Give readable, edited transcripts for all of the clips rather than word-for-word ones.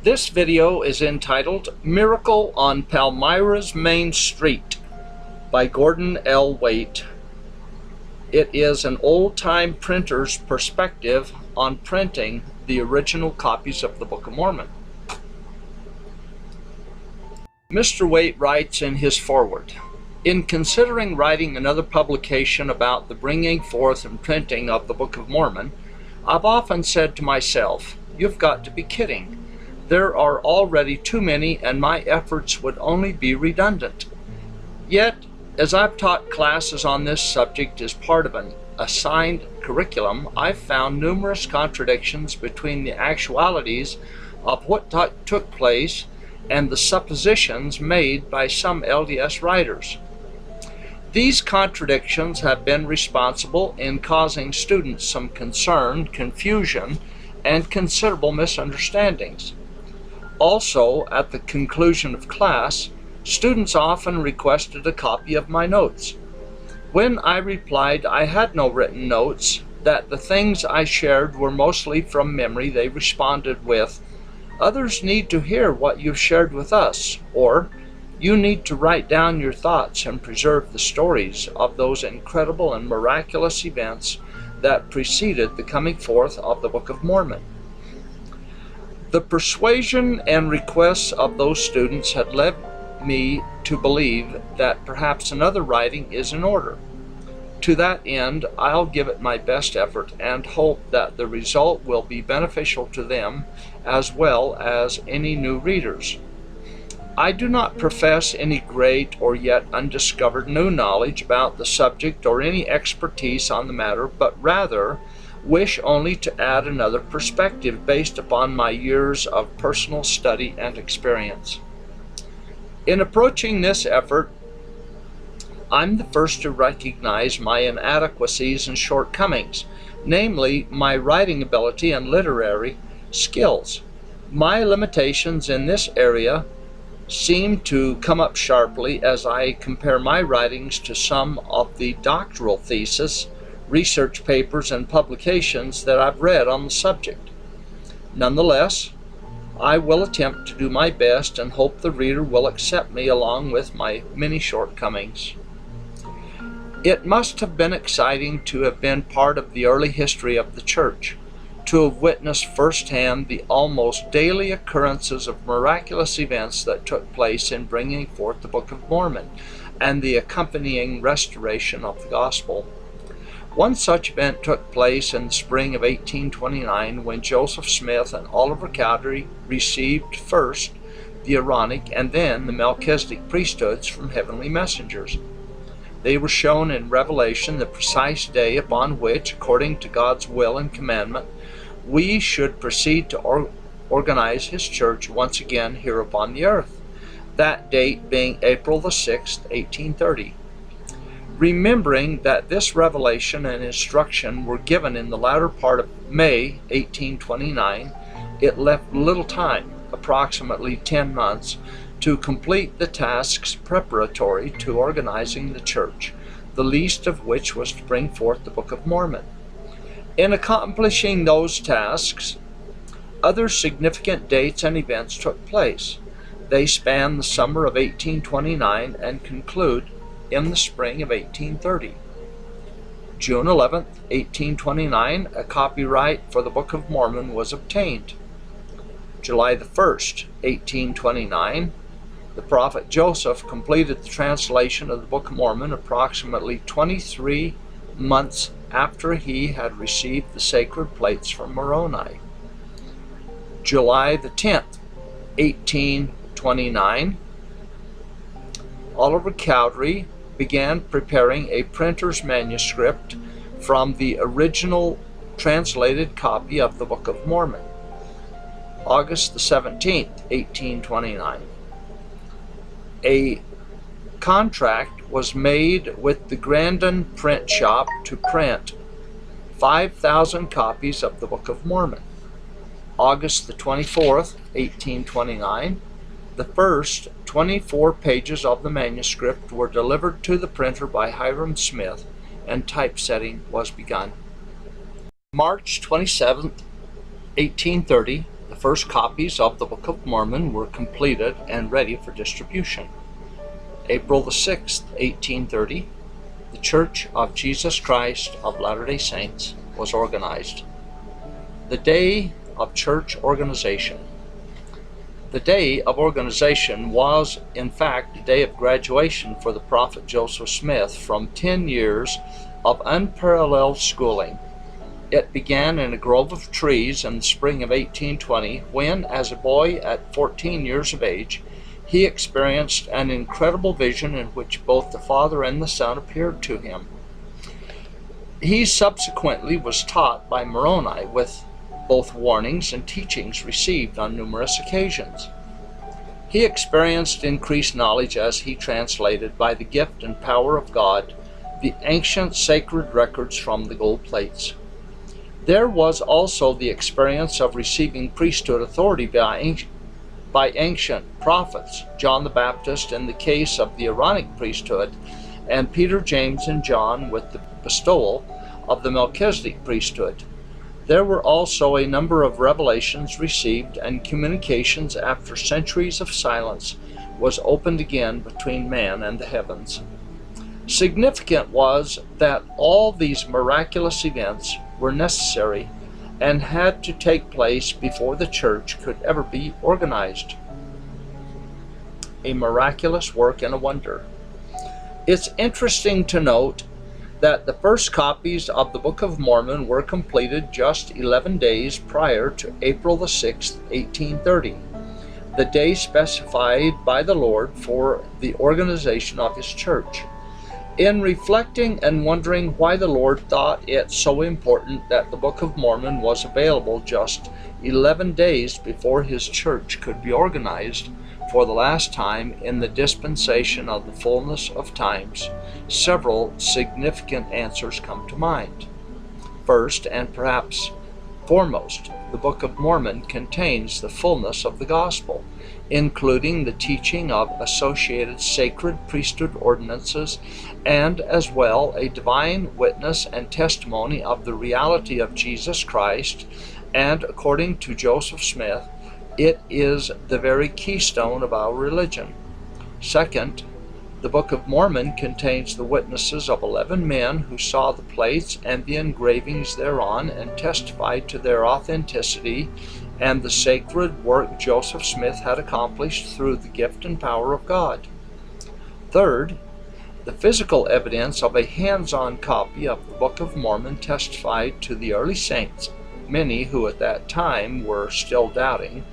This video is entitled Miracle on Palmyras Main Street by Gordon L. Waite. It is an old-time printer's perspective on printing the original copies of the Book of Mormon. Mr. Waite writes in his foreword, "In considering writing another publication about the bringing forth and printing of the Book of Mormon, I've often said to myself, you've got to be kidding. There are already too many and my efforts would only be redundant." Yet, as I've taught classes on this subject as part of an assigned curriculum, I've found numerous contradictions between the actualities of what took place and the suppositions made by some LDS writers. These contradictions have been responsible in causing students some concern, confusion, and considerable misunderstandings. Also, at the conclusion of class, students often requested a copy of my notes. When I replied I had no written notes, that the things I shared were mostly from memory, they responded with, "Others need to hear what you've shared with us," or "You need to write down your thoughts and preserve the stories of those incredible and miraculous events that preceded the coming forth of the Book of Mormon." The persuasion and requests of those students had led me to believe that perhaps another writing is in order. To that end, I'll give it my best effort and hope that the result will be beneficial to them as well as any new readers. I do not profess any great or yet undiscovered new knowledge about the subject or any expertise on the matter, but rather wish only to add another perspective based upon my years of personal study and experience. In approaching this effort, I'm the first to recognize my inadequacies and shortcomings, namely my writing ability and literary skills. My limitations in this area seem to come up sharply as I compare my writings to some of the doctoral theses, research papers, and publications that I've read on the subject. Nonetheless, I will attempt to do my best and hope the reader will accept me along with my many shortcomings. It must have been exciting to have been part of the early history of the Church, to have witnessed firsthand the almost daily occurrences of miraculous events that took place in bringing forth the Book of Mormon and the accompanying restoration of the Gospel. One such event took place in the spring of 1829 when Joseph Smith and Oliver Cowdery received first the Aaronic and then the Melchizedek priesthoods from heavenly messengers. They were shown in Revelation the precise day upon which, according to God's will and commandment, we should proceed to organize His church once again here upon the earth, that date being April the 6th, 1830. Remembering that this revelation and instruction were given in the latter part of May 1829, it left little time, approximately 10 months, to complete the tasks preparatory to organizing the church, the least of which was to bring forth the Book of Mormon. In accomplishing those tasks, other significant dates and events took place. They span the summer of 1829 and conclude in the spring of 1830. June 11, 1829, a copyright for the Book of Mormon was obtained. July the 1st, 1829, the prophet Joseph completed the translation of the Book of Mormon approximately 23 months after he had received the sacred plates from Moroni. July the 10th, 1829, Oliver Cowdery began preparing a printer's manuscript from the original translated copy of the Book of Mormon. August the 17th, 1829, a contract was made with the Grandin print shop to print 5,000 copies of the Book of Mormon. August the 24th, 1829, the first 24 pages of the manuscript were delivered to the printer by Hiram Smith, and typesetting was begun. March 27, 1830, The first copies of the Book of Mormon were completed and ready for distribution. April the 6th, 1830, the Church of Jesus Christ of Latter-day Saints was organized. The Day of Church Organization. The day of organization was, in fact, the day of graduation for the prophet Joseph Smith from 10 years of unparalleled schooling. It began in a grove of trees in the spring of 1820 when, as a boy at 14 years of age, he experienced an incredible vision in which both the Father and the Son appeared to him. He subsequently was taught by Moroni with both warnings and teachings received on numerous occasions. He experienced increased knowledge as he translated, by the gift and power of God, the ancient sacred records from the gold plates. There was also the experience of receiving priesthood authority by ancient prophets, John the Baptist in the case of the Aaronic priesthood, and Peter, James, and John with the bestowal of the Melchizedek priesthood. There were also a number of revelations received, and communications after centuries of silence was opened again between man and the heavens. Significant was that all these miraculous events were necessary and had to take place before the church could ever be organized. A miraculous work and a wonder. It's interesting to note that the first copies of the Book of Mormon were completed just 11 days prior to April the 6th, 1830, the day specified by the Lord for the organization of His church. In reflecting and wondering why the Lord thought it so important that the Book of Mormon was available just 11 days before His church could be organized for the last time in the dispensation of the fullness of times, several significant answers come to mind. First, and perhaps foremost, the Book of Mormon contains the fullness of the gospel, including the teaching of associated sacred priesthood ordinances, and as well a divine witness and testimony of the reality of Jesus Christ, and according to Joseph Smith, it is the very keystone of our religion. Second, the Book of Mormon contains the witnesses of 11 men who saw the plates and the engravings thereon and testified to their authenticity and the sacred work Joseph Smith had accomplished through the gift and power of God. Third, the physical evidence of a hands-on copy of the Book of Mormon testified to the early saints, many who at that time were still doubting,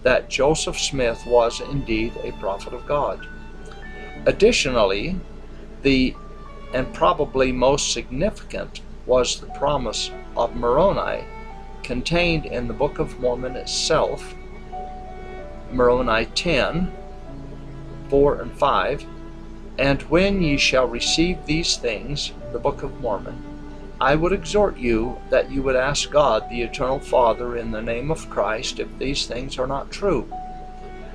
that Joseph Smith was indeed a prophet of God. Additionally, and probably most significant, was the promise of Moroni contained in the Book of Mormon itself, Moroni 10, 4 and 5, "And when ye shall receive these things," the Book of Mormon, "I would exhort you that you would ask God, the Eternal Father, in the name of Christ, if these things are not true.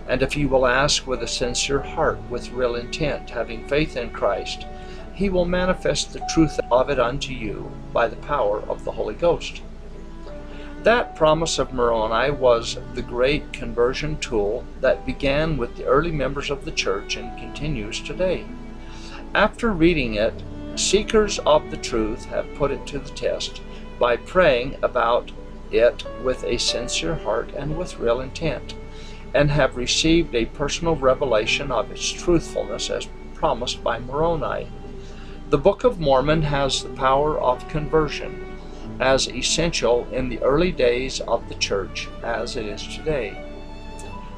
And if you will ask with a sincere heart, with real intent, having faith in Christ, He will manifest the truth of it unto you by the power of the Holy Ghost." That promise of Moroni was the great conversion tool that began with the early members of the church and continues today. After reading it, seekers of the truth have put it to the test by praying about it with a sincere heart and with real intent, and have received a personal revelation of its truthfulness as promised by Moroni. The Book of Mormon has the power of conversion, as essential in the early days of the church as it is today.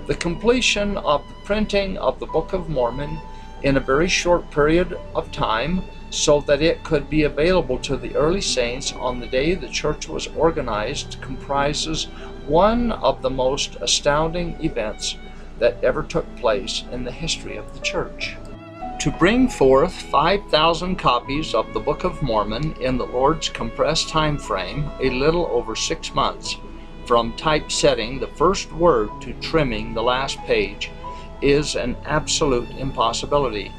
The completion of the printing of the Book of Mormon in a very short period of time, so that it could be available to the early saints on the day the church was organized, comprises one of the most astounding events that ever took place in the history of the church. To bring forth 5,000 copies of the Book of Mormon in the Lord's compressed time frame, a little over 6 months, from typesetting the first word to trimming the last page, is an absolute impossibility.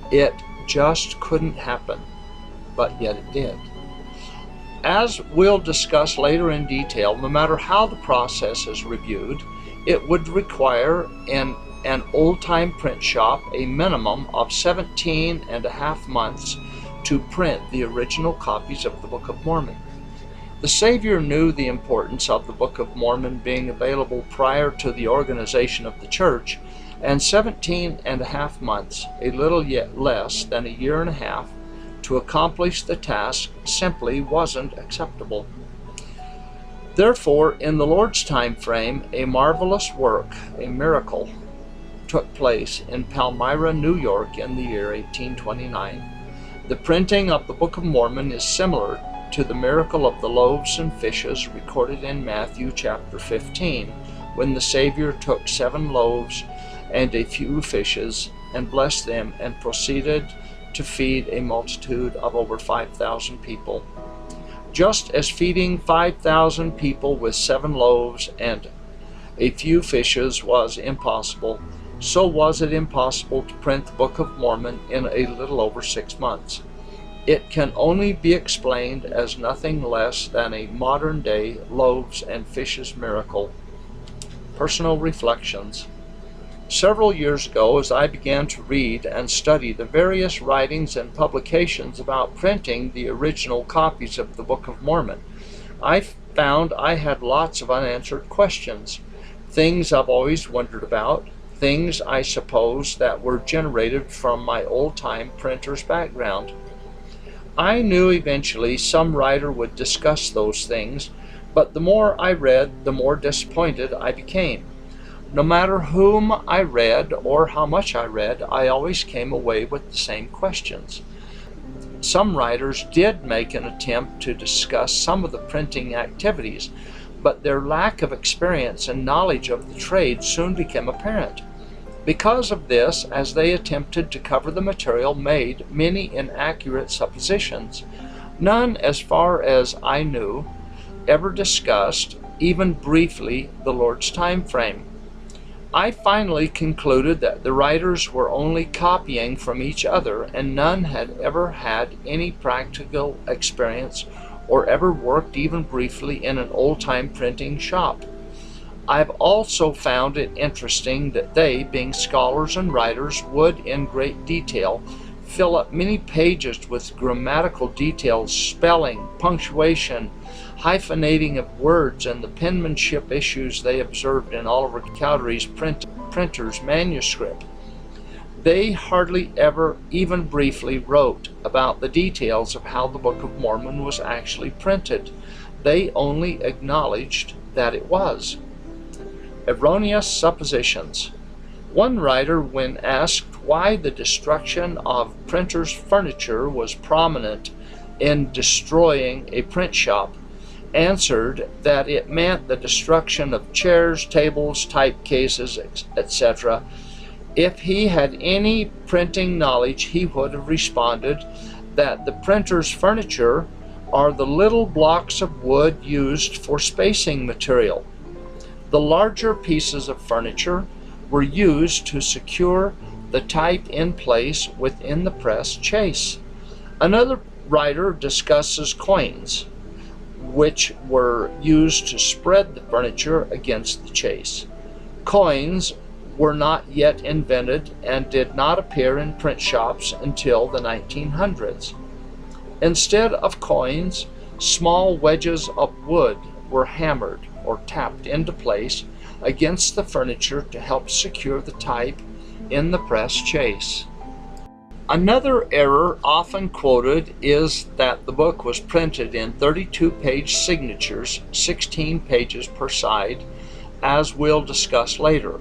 It just couldn't happen, but yet it did. As we'll discuss later in detail, no matter how the process is reviewed, it would require in an old-time print shop a minimum of 17.5 months to print the original copies of the Book of Mormon. The Savior knew the importance of the Book of Mormon being available prior to the organization of the church, and 17.5 months, a little yet less than a year and a half, to accomplish the task simply wasn't acceptable. Therefore, in the Lord's time frame, a marvelous work, a miracle, took place in Palmyra, New York in the year 1829. The printing of the Book of Mormon is similar to the miracle of the loaves and fishes recorded in Matthew chapter 15, when the Savior took 7 loaves and a few fishes and blessed them and proceeded to feed a multitude of over 5,000 people. Just as feeding 5,000 people with 7 loaves and a few fishes was impossible, so was it impossible to print the Book of Mormon in a little over 6 months. It can only be explained as nothing less than a modern-day loaves and fishes miracle. Personal reflections. Several years ago, as I began to read and study the various writings and publications about printing the original copies of the Book of Mormon, I found I had lots of unanswered questions, things I've always wondered about, things I suppose that were generated from my old-time printer's background. I knew eventually some writer would discuss those things, but the more I read, the more disappointed I became. No matter whom I read or how much I read, I always came away with the same questions. Some writers did make an attempt to discuss some of the printing activities, but their lack of experience and knowledge of the trade soon became apparent. Because of this, as they attempted to cover the material, made many inaccurate suppositions. None, as far as I knew, ever discussed, even briefly, the Lord's time frame. I finally concluded that the writers were only copying from each other, and none had ever had any practical experience or ever worked even briefly in an old-time printing shop. I've also found it interesting that they, being scholars and writers, would in great detail fill up many pages with grammatical details, spelling, punctuation, hyphenating of words, and the penmanship issues they observed in Oliver Cowdery's printer's manuscript. They hardly ever, even briefly, wrote about the details of how the Book of Mormon was actually printed. They only acknowledged that it was. Erroneous suppositions. One writer, when asked why the destruction of printers' furniture was prominent in destroying a print shop, answered that it meant the destruction of chairs, tables, type cases, etc. If he had any printing knowledge, he would have responded that the printer's furniture are the little blocks of wood used for spacing material. The larger pieces of furniture were used to secure the type in place within the press chase. Another writer discusses coins, which were used to spread the furniture against the chase. Coins were not yet invented and did not appear in print shops until the 1900s. Instead of coins, small wedges of wood were hammered or tapped into place against the furniture to help secure the type in the press chase. Another error often quoted is that the book was printed in 32-page signatures, 16 pages per side, as we'll discuss later.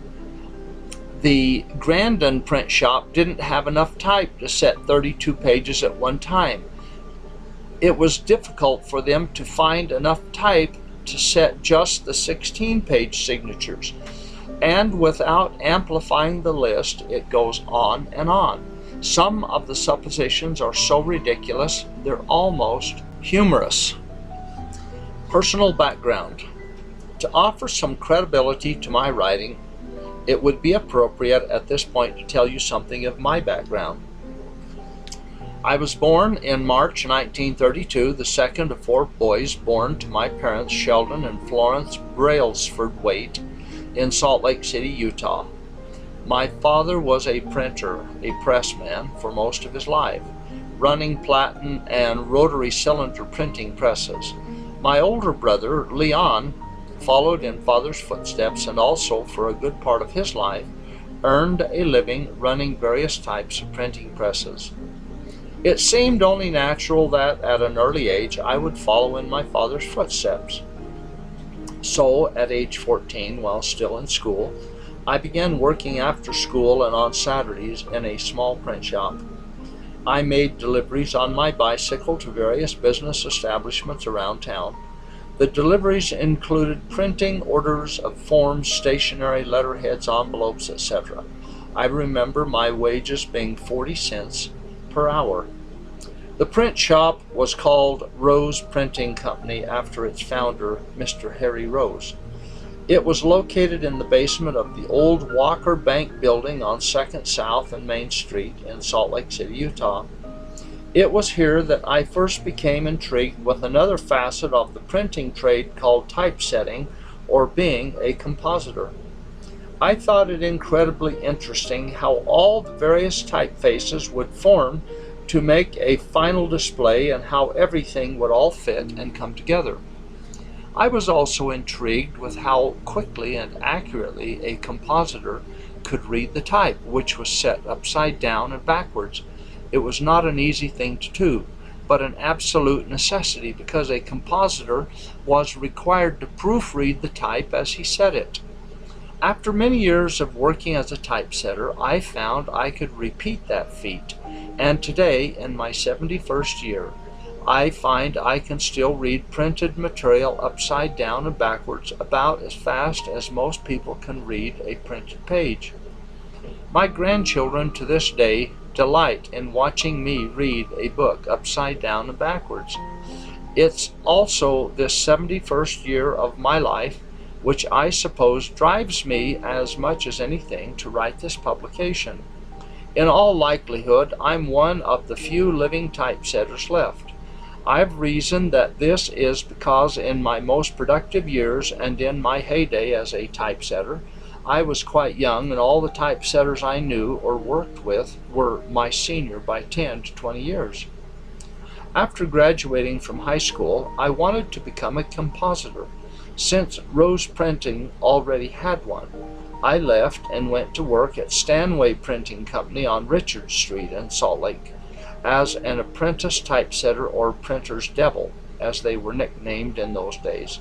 The Grandin print shop didn't have enough type to set 32 pages at one time. It was difficult for them to find enough type to set just the 16-page signatures, and without amplifying the list, it goes on and on. Some of the suppositions are so ridiculous, they're almost humorous. Personal background. To offer some credibility to my writing, it would be appropriate at this point to tell you something of my background. I was born in March 1932, the second of 4 boys born to my parents Sheldon and Florence Brailsford Waite in Salt Lake City, Utah. My father was a printer, a pressman for most of his life, running platen and rotary cylinder printing presses. My older brother, Leon, followed in father's footsteps and also, for a good part of his life, earned a living running various types of printing presses. It seemed only natural that at an early age I would follow in my father's footsteps. So, at age 14, while still in school, I began working after school and on Saturdays in a small print shop. I made deliveries on my bicycle to various business establishments around town. The deliveries included printing orders of forms, stationery, letterheads, envelopes, etc. I remember my wages being 40 cents per hour. The print shop was called Rose Printing Company after its founder, Mr. Harry Rose. It was located in the basement of the old Walker Bank building on 2nd South and Main Street in Salt Lake City, Utah. It was here that I first became intrigued with another facet of the printing trade called typesetting, or being a compositor. I thought it incredibly interesting how all the various typefaces would form to make a final display and how everything would all fit and come together. I was also intrigued with how quickly and accurately a compositor could read the type, which was set upside down and backwards. It was not an easy thing to do, but an absolute necessity because a compositor was required to proofread the type as he said it. After many years of working as a typesetter, I found I could repeat that feat, and today, in my 71st year, I find I can still read printed material upside down and backwards about as fast as most people can read a printed page. My grandchildren to this day delight in watching me read a book upside down and backwards. It's also this 71st year of my life which I suppose drives me as much as anything to write this publication. In all likelihood, I'm one of the few living typesetters left. I've reasoned that this is because in my most productive years and in my heyday as a typesetter, I was quite young and all the typesetters I knew or worked with were my senior by 10 to 20 years. After graduating from high school, I wanted to become a compositor. Since Rose Printing already had one, I left and went to work at Stanway Printing Company on Richard Street in Salt Lake as an apprentice typesetter, or printer's devil, as they were nicknamed in those days.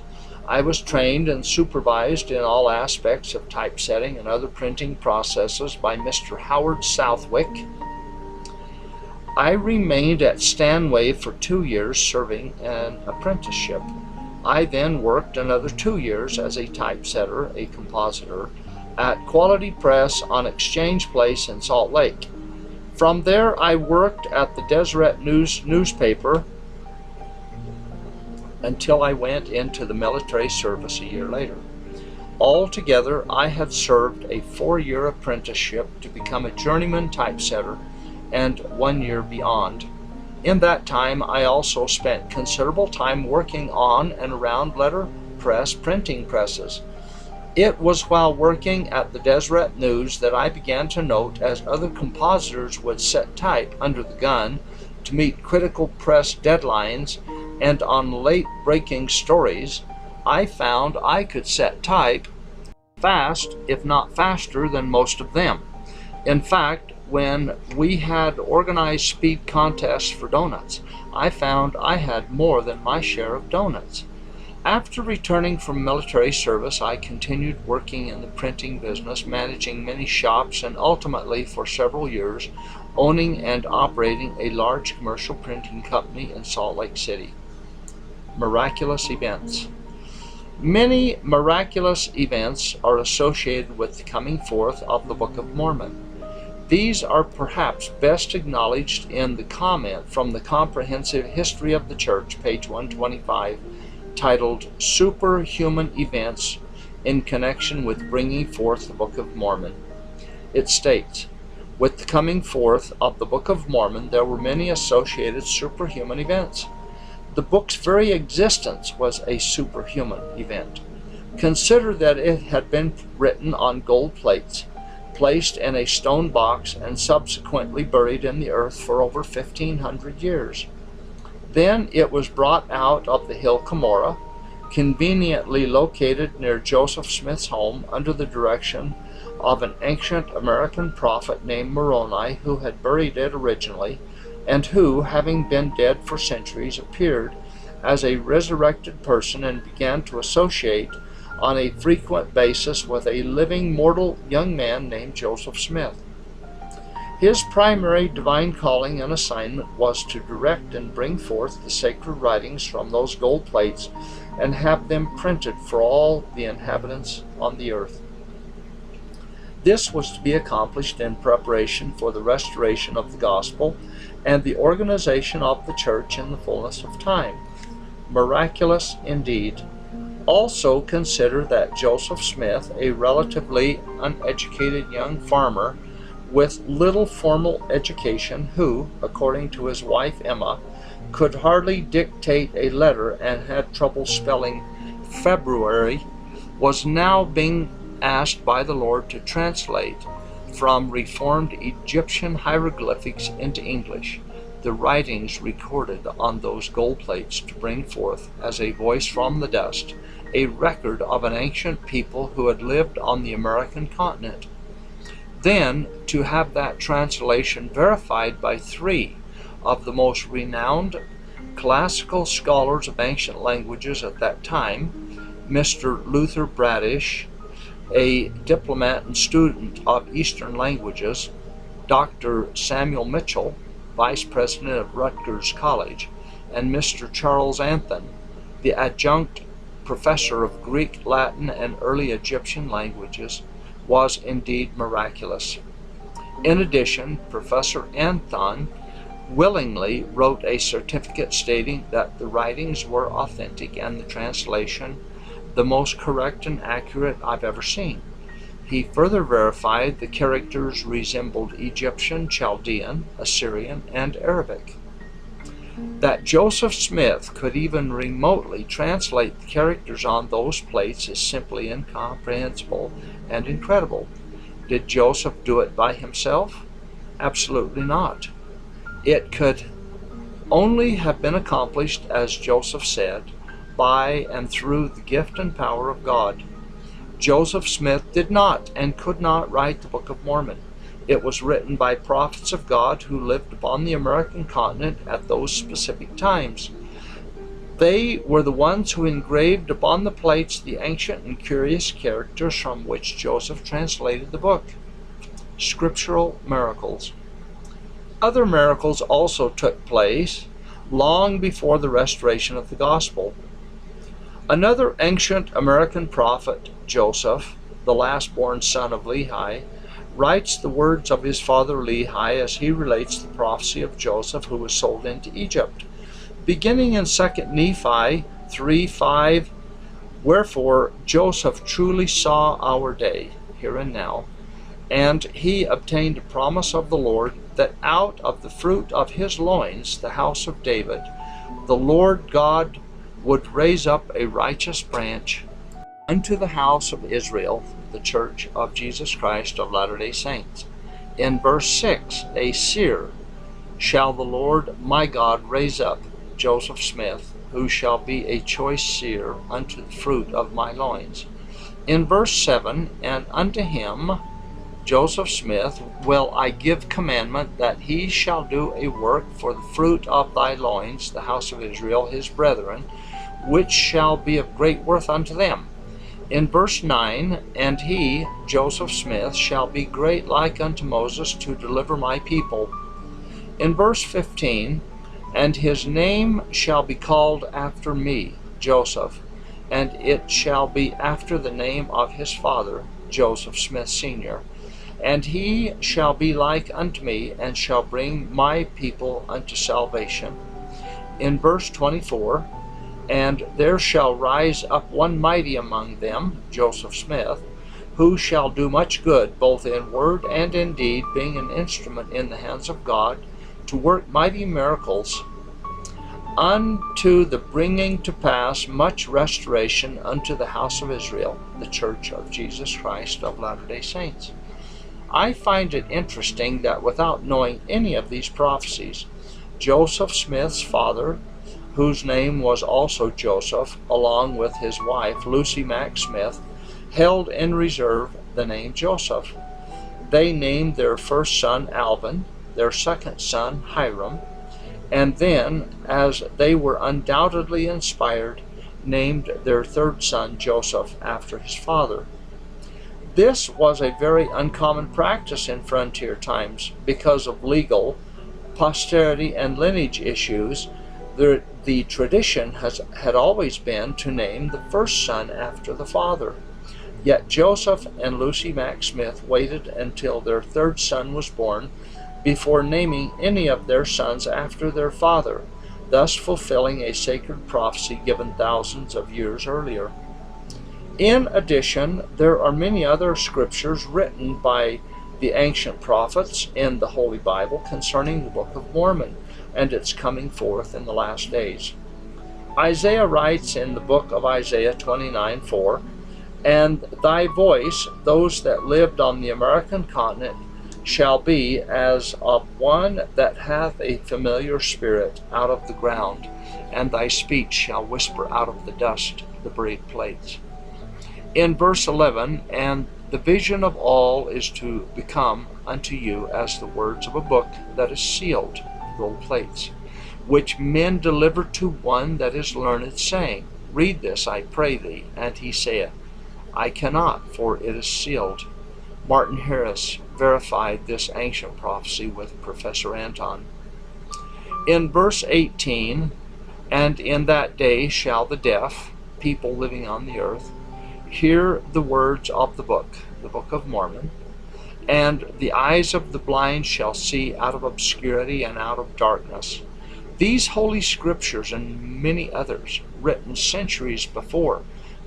I was trained and supervised in all aspects of typesetting and other printing processes by Mr. Howard Southwick. I remained at Stanway for 2 years serving an apprenticeship. I then worked another 2 years as a typesetter, a compositor, at Quality Press on Exchange Place in Salt Lake. From there I worked at the Deseret News newspaper until I went into the military service a year later. Altogether, I had served a 4-year apprenticeship to become a journeyman typesetter and 1 year beyond. In that time, I also spent considerable time working on and around letterpress printing presses. It was while working at the Deseret News that I began to note as other compositors would set type under the gun to meet critical press deadlines and on late-breaking stories, I found I could set type fast, if not faster, than most of them. In fact, when we had organized speed contests for donuts, I found I had more than my share of donuts. After returning from military service, I continued working in the printing business, managing many shops, and ultimately, for several years, owning and operating a large commercial printing company in Salt Lake City. Miraculous events. Many miraculous events are associated with the coming forth of the Book of Mormon. These are perhaps best acknowledged in the comment from the Comprehensive History of the Church, page 125, titled Superhuman Events in Connection with Bringing Forth the Book of Mormon. It states, With the coming forth of the Book of Mormon, there were many associated superhuman events. The book's very existence was a superhuman event. Consider that it had been written on gold plates, placed in a stone box, and subsequently buried in the earth for over 1,500 years. Then it was brought out of the hill Cumorah, conveniently located near Joseph Smith's home, under the direction of an ancient American prophet named Moroni, who had buried it originally, and who, having been dead for centuries, appeared as a resurrected person and began to associate on a frequent basis with a living mortal young man named Joseph Smith. His primary divine calling and assignment was to direct and bring forth the sacred writings from those gold plates and have them printed for all the inhabitants on the earth. This was to be accomplished in preparation for the restoration of the gospel and the organization of the church in the fullness of time. Miraculous indeed. Also consider that Joseph Smith, a relatively uneducated young farmer with little formal education, who, according to his wife Emma, could hardly dictate a letter and had trouble spelling February, was now being asked by the Lord to translate from Reformed Egyptian hieroglyphics into English the writings recorded on those gold plates, to bring forth, as a voice from the dust, a record of an ancient people who had lived on the American continent. Then to have that translation verified by 3 of the most renowned classical scholars of ancient languages at that time, Mr. Luther Bradish, a diplomat and student of Eastern languages, Dr. Samuel Mitchell, Vice President of Rutgers College, and Mr. Charles Anthon, the adjunct professor of Greek, Latin, and early Egyptian languages, was indeed miraculous. In addition, Professor Anthon willingly wrote a certificate stating that the writings were authentic and the translation the most correct and accurate I've ever seen. He further verified the characters resembled Egyptian, Chaldean, Assyrian, and Arabic. That Joseph Smith could even remotely translate the characters on those plates is simply incomprehensible and incredible. Did Joseph do it by himself? Absolutely not. It could only have been accomplished, as Joseph said, by and through the gift and power of God. Joseph Smith did not and could not write the Book of Mormon. It was written by prophets of God who lived upon the American continent at those specific times. They were the ones who engraved upon the plates the ancient and curious characters from which Joseph translated the book. Scriptural miracles. Other miracles also took place long before the restoration of the gospel. Another ancient American prophet, Joseph, the last-born son of Lehi, writes the words of his father Lehi as he relates the prophecy of Joseph, who was sold into Egypt. Beginning in 2 Nephi 3:5, wherefore Joseph truly saw our day, here and now, and he obtained a promise of the Lord, that out of the fruit of his loins, the house of David, the Lord God would raise up a righteous branch unto the house of Israel, the church of Jesus Christ of Latter-day Saints. In verse 6, a seer shall the Lord my God raise up, Joseph Smith, who shall be a choice seer unto the fruit of my loins. In verse 7, and unto him, Joseph Smith, will I give commandment that he shall do a work for the fruit of thy loins, the house of Israel, his brethren, which shall be of great worth unto them. In verse 9, and he, Joseph Smith, shall be great like unto Moses to deliver my people. In verse 15, and his name shall be called after me, Joseph, and it shall be after the name of his father, Joseph Smith Sr., and he shall be like unto me, and shall bring my people unto salvation. In verse 24, and there shall rise up one mighty among them, Joseph Smith, who shall do much good, both in word and in deed, being an instrument in the hands of God, to work mighty miracles, unto the bringing to pass much restoration unto the house of Israel, the church of Jesus Christ of Latter-day Saints. I find it interesting that without knowing any of these prophecies, Joseph Smith's father, whose name was also Joseph, along with his wife, Lucy Mack Smith, held in reserve the name Joseph. They named their first son Alvin, their second son Hiram, and then, as they were undoubtedly inspired, named their third son Joseph after his father. This was a very uncommon practice in frontier times because of legal, posterity, and lineage issues. The tradition had always been to name the first son after the father. Yet Joseph and Lucy Mack Smith waited until their third son was born before naming any of their sons after their father, thus fulfilling a sacred prophecy given thousands of years earlier. In addition, there are many other scriptures written by the ancient prophets in the Holy Bible concerning the Book of Mormon and its coming forth in the last days. Isaiah writes in the book of Isaiah 29:4, "And thy voice, those that lived on the American continent, shall be as of one that hath a familiar spirit out of the ground, and thy speech shall whisper out of the dust, the buried plates." In verse 11, "And the vision of all is to become unto you as the words of a book that is sealed," gold plates, "which men deliver to one that is learned, saying, Read this, I pray thee. And he saith, I cannot, for it is sealed." Martin Harris verified this ancient prophecy with Professor Anton. In verse 18, "And in that day shall the deaf," people living on the earth, "hear the words of the Book of Mormon, and the eyes of the blind shall see out of obscurity and out of darkness." These holy scriptures and many others, written centuries before,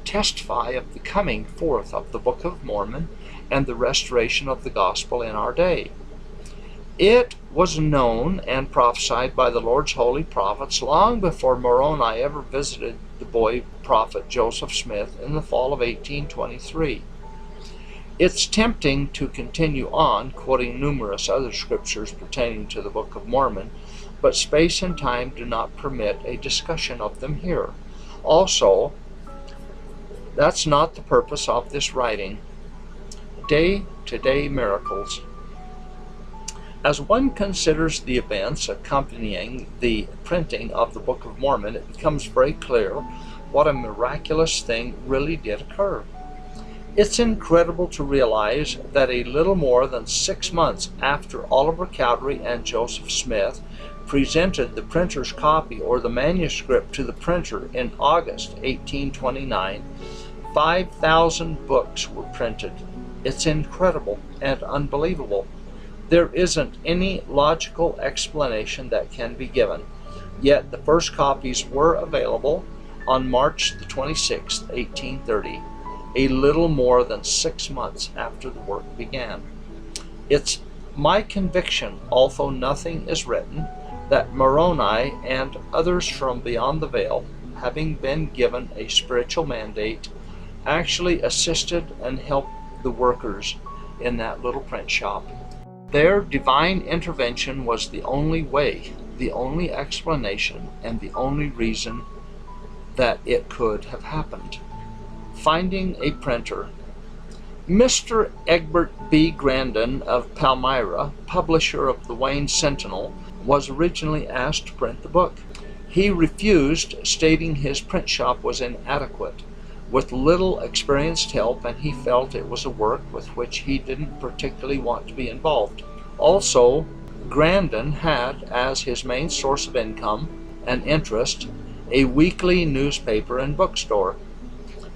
testify of the coming forth of the Book of Mormon and the restoration of the gospel in our day. It was known and prophesied by the Lord's holy prophets long before Moroni ever visited the boy prophet Joseph Smith in the fall of 1823. It's tempting to continue on quoting numerous other scriptures pertaining to the Book of Mormon, but space and time do not permit a discussion of them here. Also, that's not the purpose of this writing. Day-to-day miracles. As one considers the events accompanying the printing of the Book of Mormon, it becomes very clear what a miraculous thing really did occur. It's incredible to realize that a little more than 6 months after Oliver Cowdery and Joseph Smith presented the printer's copy or the manuscript to the printer in August 1829, 5,000 books were printed. It's incredible and unbelievable. There isn't any logical explanation that can be given, yet the first copies were available on March the 26th, 1830, a little more than 6 months after the work began. It's my conviction, although nothing is written, that Moroni and others from beyond the veil, having been given a spiritual mandate, actually assisted and helped the workers in that little print shop. Their divine intervention was the only way, the only explanation, and the only reason that it could have happened. Finding a printer. Mr. Egbert B. Grandin of Palmyra, publisher of the Wayne Sentinel, was originally asked to print the book. He refused, stating his print shop was inadequate, with little experienced help, and he felt it was a work with which he didn't particularly want to be involved. Also, Grandin had as his main source of income and interest a weekly newspaper and bookstore.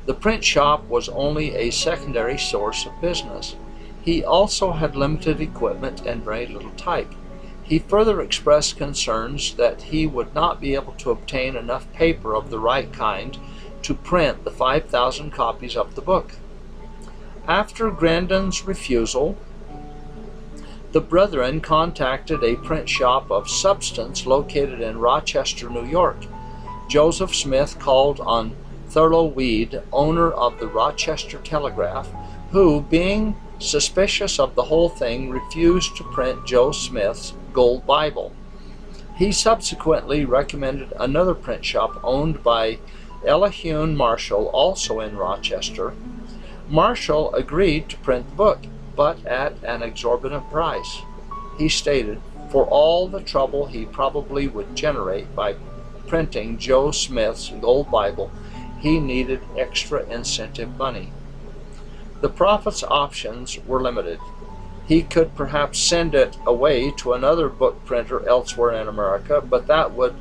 The print shop was only a secondary source of business. He also had limited equipment and very little type. He further expressed concerns that he would not be able to obtain enough paper of the right kind to print the 5,000 copies of the book. After Grandin's refusal, the brethren contacted a print shop of substance located in Rochester, New York. Joseph Smith called on Thurlow Weed, owner of the Rochester Telegraph, who, being suspicious of the whole thing, refused to print Joe Smith's Gold Bible. He subsequently recommended another print shop owned by Elihu Marshall, also in Rochester. Marshall agreed to print the book, but at an exorbitant price. He stated, for all the trouble he probably would generate by printing Joe Smith's Gold Bible, he needed extra incentive money. The prophet's options were limited. He could perhaps send it away to another book printer elsewhere in America, but that would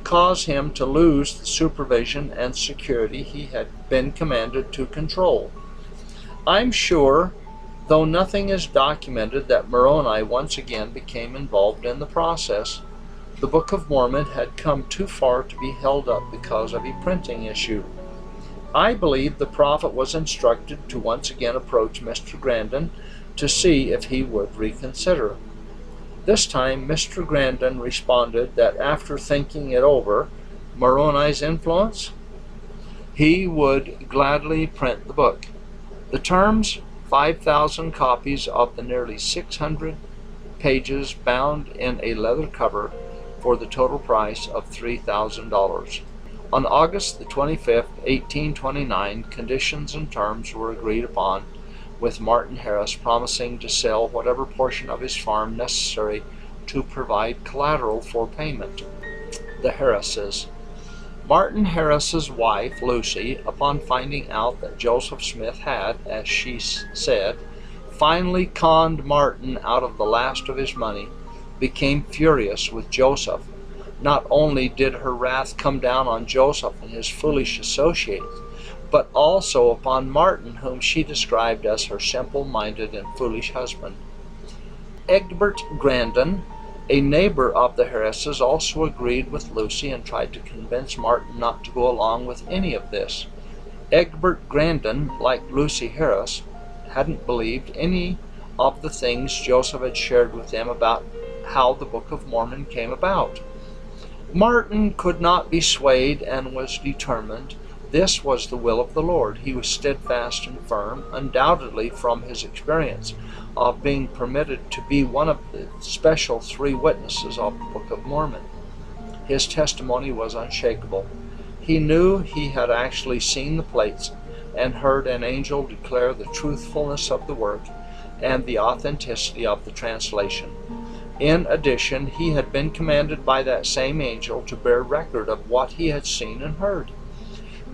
cause him to lose the supervision and security he had been commanded to control. I'm sure, though nothing is documented, that Moroni once again became involved in the process. The Book of Mormon had come too far to be held up because of a printing issue. I believe the prophet was instructed to once again approach Mr. Grandin to see if he would reconsider. This time Mr. Grandin responded that after thinking it over, Moroni's influence, he would gladly print the book. The terms: 5,000 copies of the nearly 600 pages bound in a leather cover for the total price of $3,000. On August the 25th, 1829, conditions and terms were agreed upon, with Martin Harris promising to sell whatever portion of his farm necessary to provide collateral for payment. The Harrises. Martin Harris's wife, Lucy, upon finding out that Joseph Smith had, as she said, finally conned Martin out of the last of his money, became furious with Joseph. Not only did her wrath come down on Joseph and his foolish associates, but also upon Martin, whom she described as her simple-minded and foolish husband. Egbert Grandin, a neighbor of the Harrises, also agreed with Lucy and tried to convince Martin not to go along with any of this. Egbert Grandin, like Lucy Harris, hadn't believed any of the things Joseph had shared with him about how the Book of Mormon came about. Martin could not be swayed and was determined. This was the will of the Lord. He was steadfast and firm, undoubtedly from his experience of being permitted to be one of the special 3 witnesses of the Book of Mormon. His testimony was unshakable. He knew he had actually seen the plates and heard an angel declare the truthfulness of the work and the authenticity of the translation. In addition, he had been commanded by that same angel to bear record of what he had seen and heard.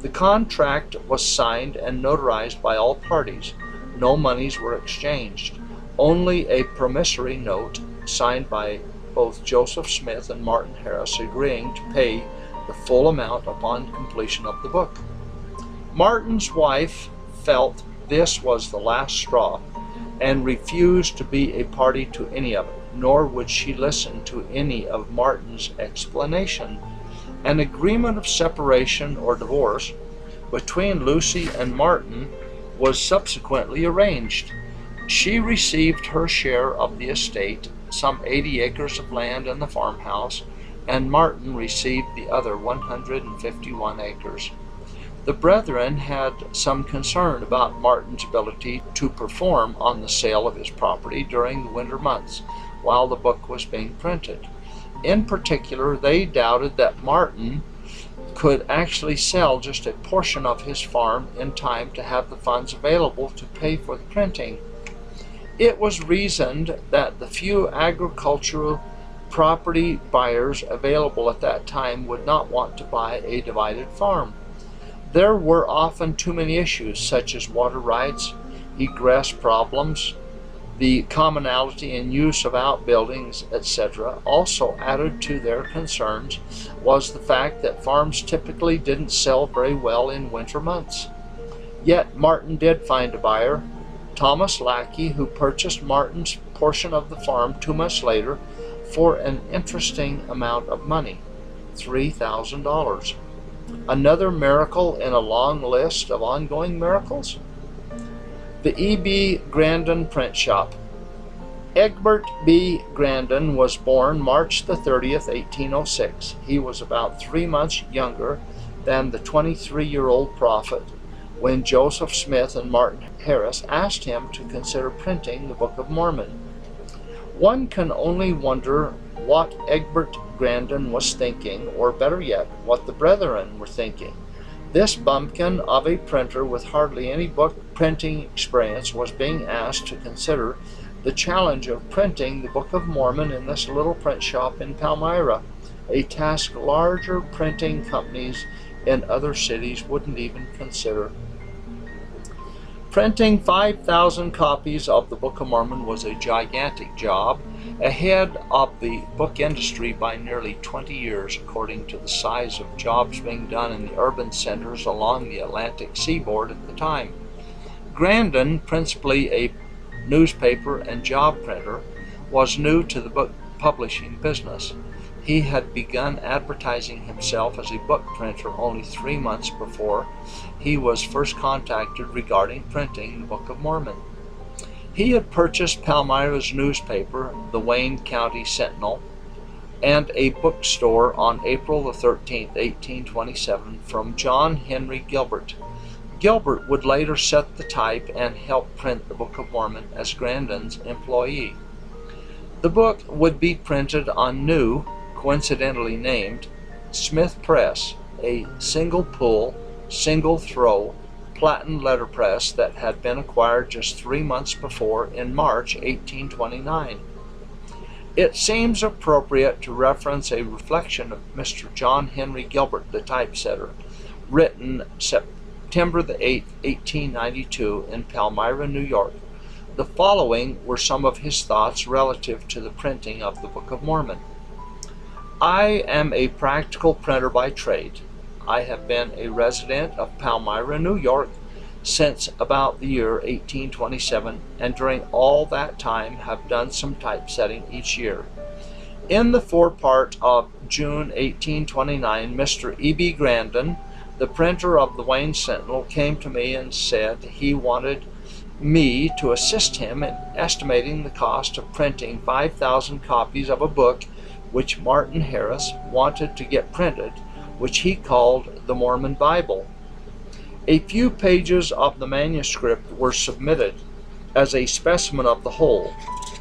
The contract was signed and notarized by all parties. No monies were exchanged. Only a promissory note signed by both Joseph Smith and Martin Harris agreeing to pay the full amount upon completion of the book. Martin's wife felt this was the last straw and refused to be a party to any of it, nor would she listen to any of Martin's explanation. An agreement of separation or divorce between Lucy and Martin was subsequently arranged. She received her share of the estate, some 80 acres of land and the farmhouse, and Martin received the other 151 acres. The brethren had some concern about Martin's ability to perform on the sale of his property during the winter months while the book was being printed. In particular, they doubted that Martin could actually sell just a portion of his farm in time to have the funds available to pay for the printing. It was reasoned that the few agricultural property buyers available at that time would not want to buy a divided farm. There were often too many issues, such as water rights, egress problems, the commonality and use of outbuildings, etc. Also added to their concerns was the fact that farms typically didn't sell very well in winter months. Yet Martin did find a buyer, Thomas Lackey, who purchased Martin's portion of the farm 2 months later for an interesting amount of money, $3,000. Another miracle in a long list of ongoing miracles. The E.B. Grandin Print Shop. Egbert B. Grandin was born March the 30th, 1806. He was about 3 months younger than the 23-year-old prophet when Joseph Smith and Martin Harris asked him to consider printing the Book of Mormon. One can only wonder what Egbert Grandin was thinking, or better yet, what the brethren were thinking. This bumpkin of a printer with hardly any book printing experience was being asked to consider the challenge of printing the Book of Mormon in this little print shop in Palmyra, a task larger printing companies in other cities wouldn't even consider. Printing 5,000 copies of the Book of Mormon was a gigantic job, ahead of the book industry by nearly 20 years, according to the size of jobs being done in the urban centers along the Atlantic seaboard at the time. Grandin, principally a newspaper and job printer, was new to the book publishing business. He had begun advertising himself as a book printer only 3 months before he was first contacted regarding printing the Book of Mormon. He had purchased Palmyra's newspaper, the Wayne County Sentinel, and a bookstore on April the 13th, 1827, from John Henry Gilbert. Gilbert would later set the type and help print the Book of Mormon as Grandin's employee. The book would be printed on new, coincidentally named, Smith Press, a single pull, single throw, platen letterpress that had been acquired just 3 months before in March 1829. It seems appropriate to reference a reflection of Mr. John Henry Gilbert, the typesetter, written September the 8th, 1892 in Palmyra, New York. The following were some of his thoughts relative to the printing of the Book of Mormon. I am a practical printer by trade. I have been a resident of Palmyra, New York, since about the year 1827, and during all that time have done some typesetting each year. In the forepart of June 1829, Mr. E.B. Grandin, the printer of the Wayne Sentinel, came to me and said he wanted me to assist him in estimating the cost of printing 5,000 copies of a book which Martin Harris wanted to get printed, which he called the Mormon Bible. A few pages of the manuscript were submitted as a specimen of the whole,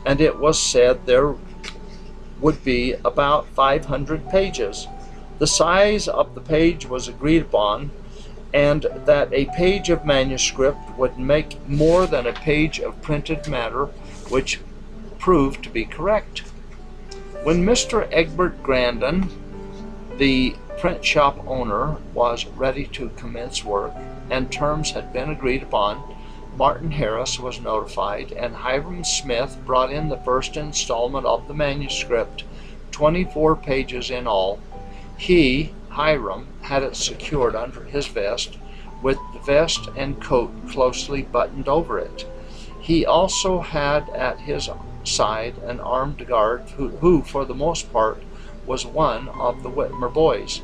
and it was said there would be about 500 pages. The size of the page was agreed upon, and that a page of manuscript would make more than a page of printed matter, which proved to be correct. When Mr. Egbert Grandin, the print shop owner, was ready to commence work and terms had been agreed upon, Martin Harris was notified, and Hiram Smith brought in the first installment of the manuscript, 24 pages in all. He, Hiram, had it secured under his vest, with the vest and coat closely buttoned over it. He also had at his side an armed guard who for the most part was one of the Whitmer boys.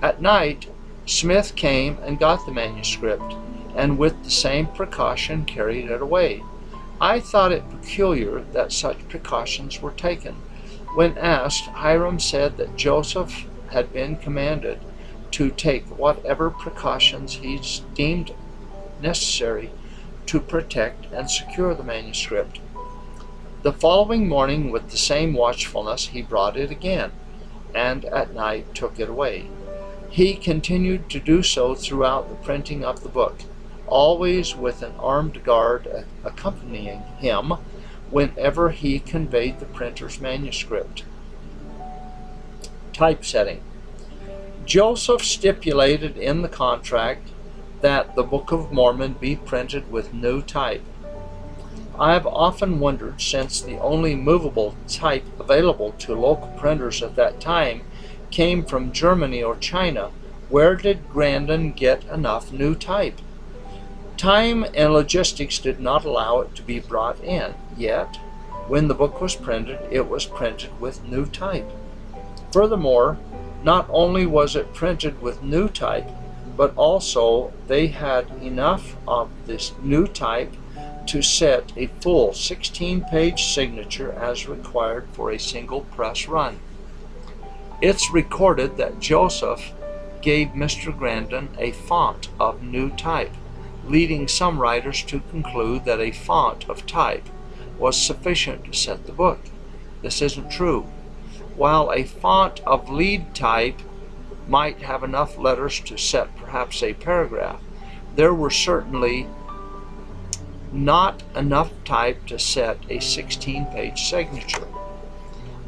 At night, Smith came and got the manuscript, and with the same precaution carried it away. I thought it peculiar that such precautions were taken. When asked, Hiram said that Joseph had been commanded to take whatever precautions he deemed necessary to protect and secure the manuscript. The following morning, with the same watchfulness, he brought it again, and at night took it away. He continued to do so throughout the printing of the book, always with an armed guard accompanying him whenever he conveyed the printer's manuscript. Typesetting. Joseph stipulated in the contract that the Book of Mormon be printed with new type. I have often wondered, since the only movable type available to local printers at that time came from Germany or China, where did Grandin get enough new type? Time and logistics did not allow it to be brought in, yet when the book was printed, it was printed with new type. Furthermore, not only was it printed with new type, but also they had enough of this new type to set a full 16-page signature as required for a single press run. It's recorded that Joseph gave Mr. Grandin a font of new type, leading some writers to conclude that a font of type was sufficient to set the book. This isn't true. While a font of lead type might have enough letters to set perhaps a paragraph, there were certainly not enough type to set a 16-page signature.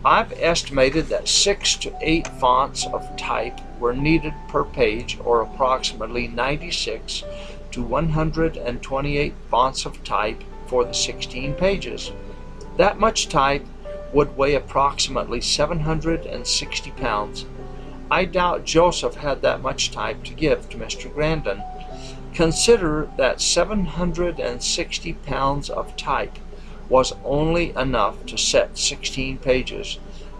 I've estimated that 6 to 8 fonts of type were needed per page, or approximately 96 to 128 fonts of type for the 16 pages. That much type would weigh approximately 760 pounds. I doubt Joseph had that much type to give to Mr. Grandin. Consider that 760 pounds of type was only enough to set 16 pages.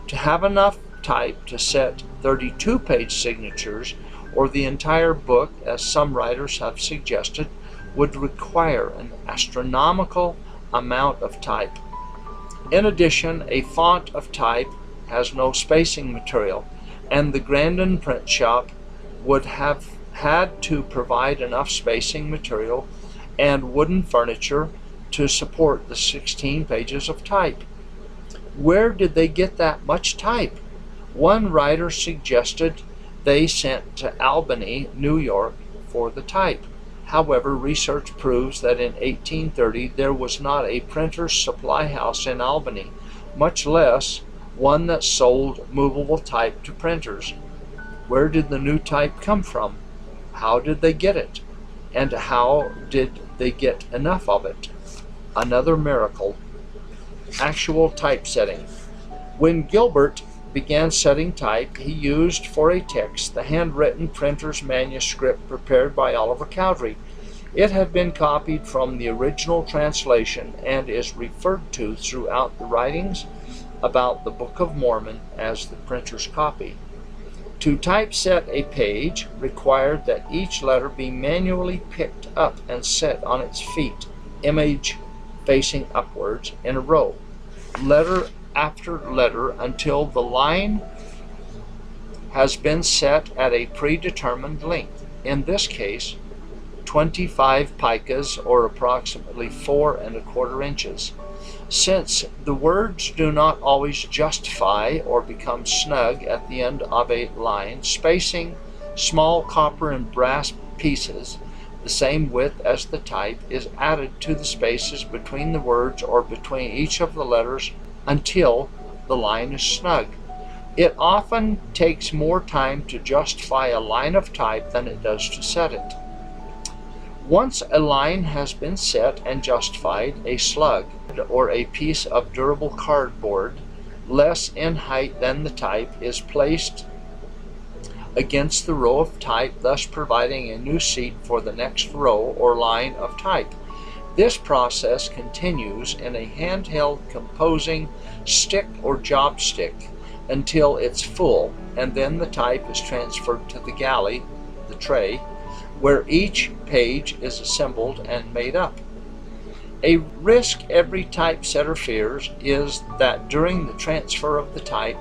To have enough type to set 32-page signatures, or the entire book, as some writers have suggested, would require an astronomical amount of type. In addition, a font of type has no spacing material, and the Grandin print shop would have had to provide enough spacing material and wooden furniture to support the 16 pages of type. Where did they get that much type? One writer suggested they sent to Albany, New York, for the type. However, research proves that in 1830 there was not a printer's supply house in Albany, much less one that sold movable type to printers. Where did the new type come from? How did they get it? And how did they get enough of it? Another miracle. Actual typesetting. When Gilbert began setting type, he used for a text the handwritten printer's manuscript prepared by Oliver Cowdery. It had been copied from the original translation and is referred to throughout the writings about the Book of Mormon as the printer's copy. To typeset a page required that each letter be manually picked up and set on its feet, image facing upwards, in a row, letter after letter, until the line has been set at a predetermined length. In this case, 25 picas, or approximately 4 1/4 inches. Since the words do not always justify or become snug at the end of a line, spacing small copper and brass pieces, the same width as the type, is added to the spaces between the words or between each of the letters until the line is snug. It often takes more time to justify a line of type than it does to set it. Once a line has been set and justified, a slug, or a piece of durable cardboard less in height than the type, is placed against the row of type, thus providing a new seat for the next row or line of type. This process continues in a handheld composing stick or job stick until it's full, and then the type is transferred to the galley, the tray, where each page is assembled and made up. A risk every typesetter fears is that during the transfer of the type,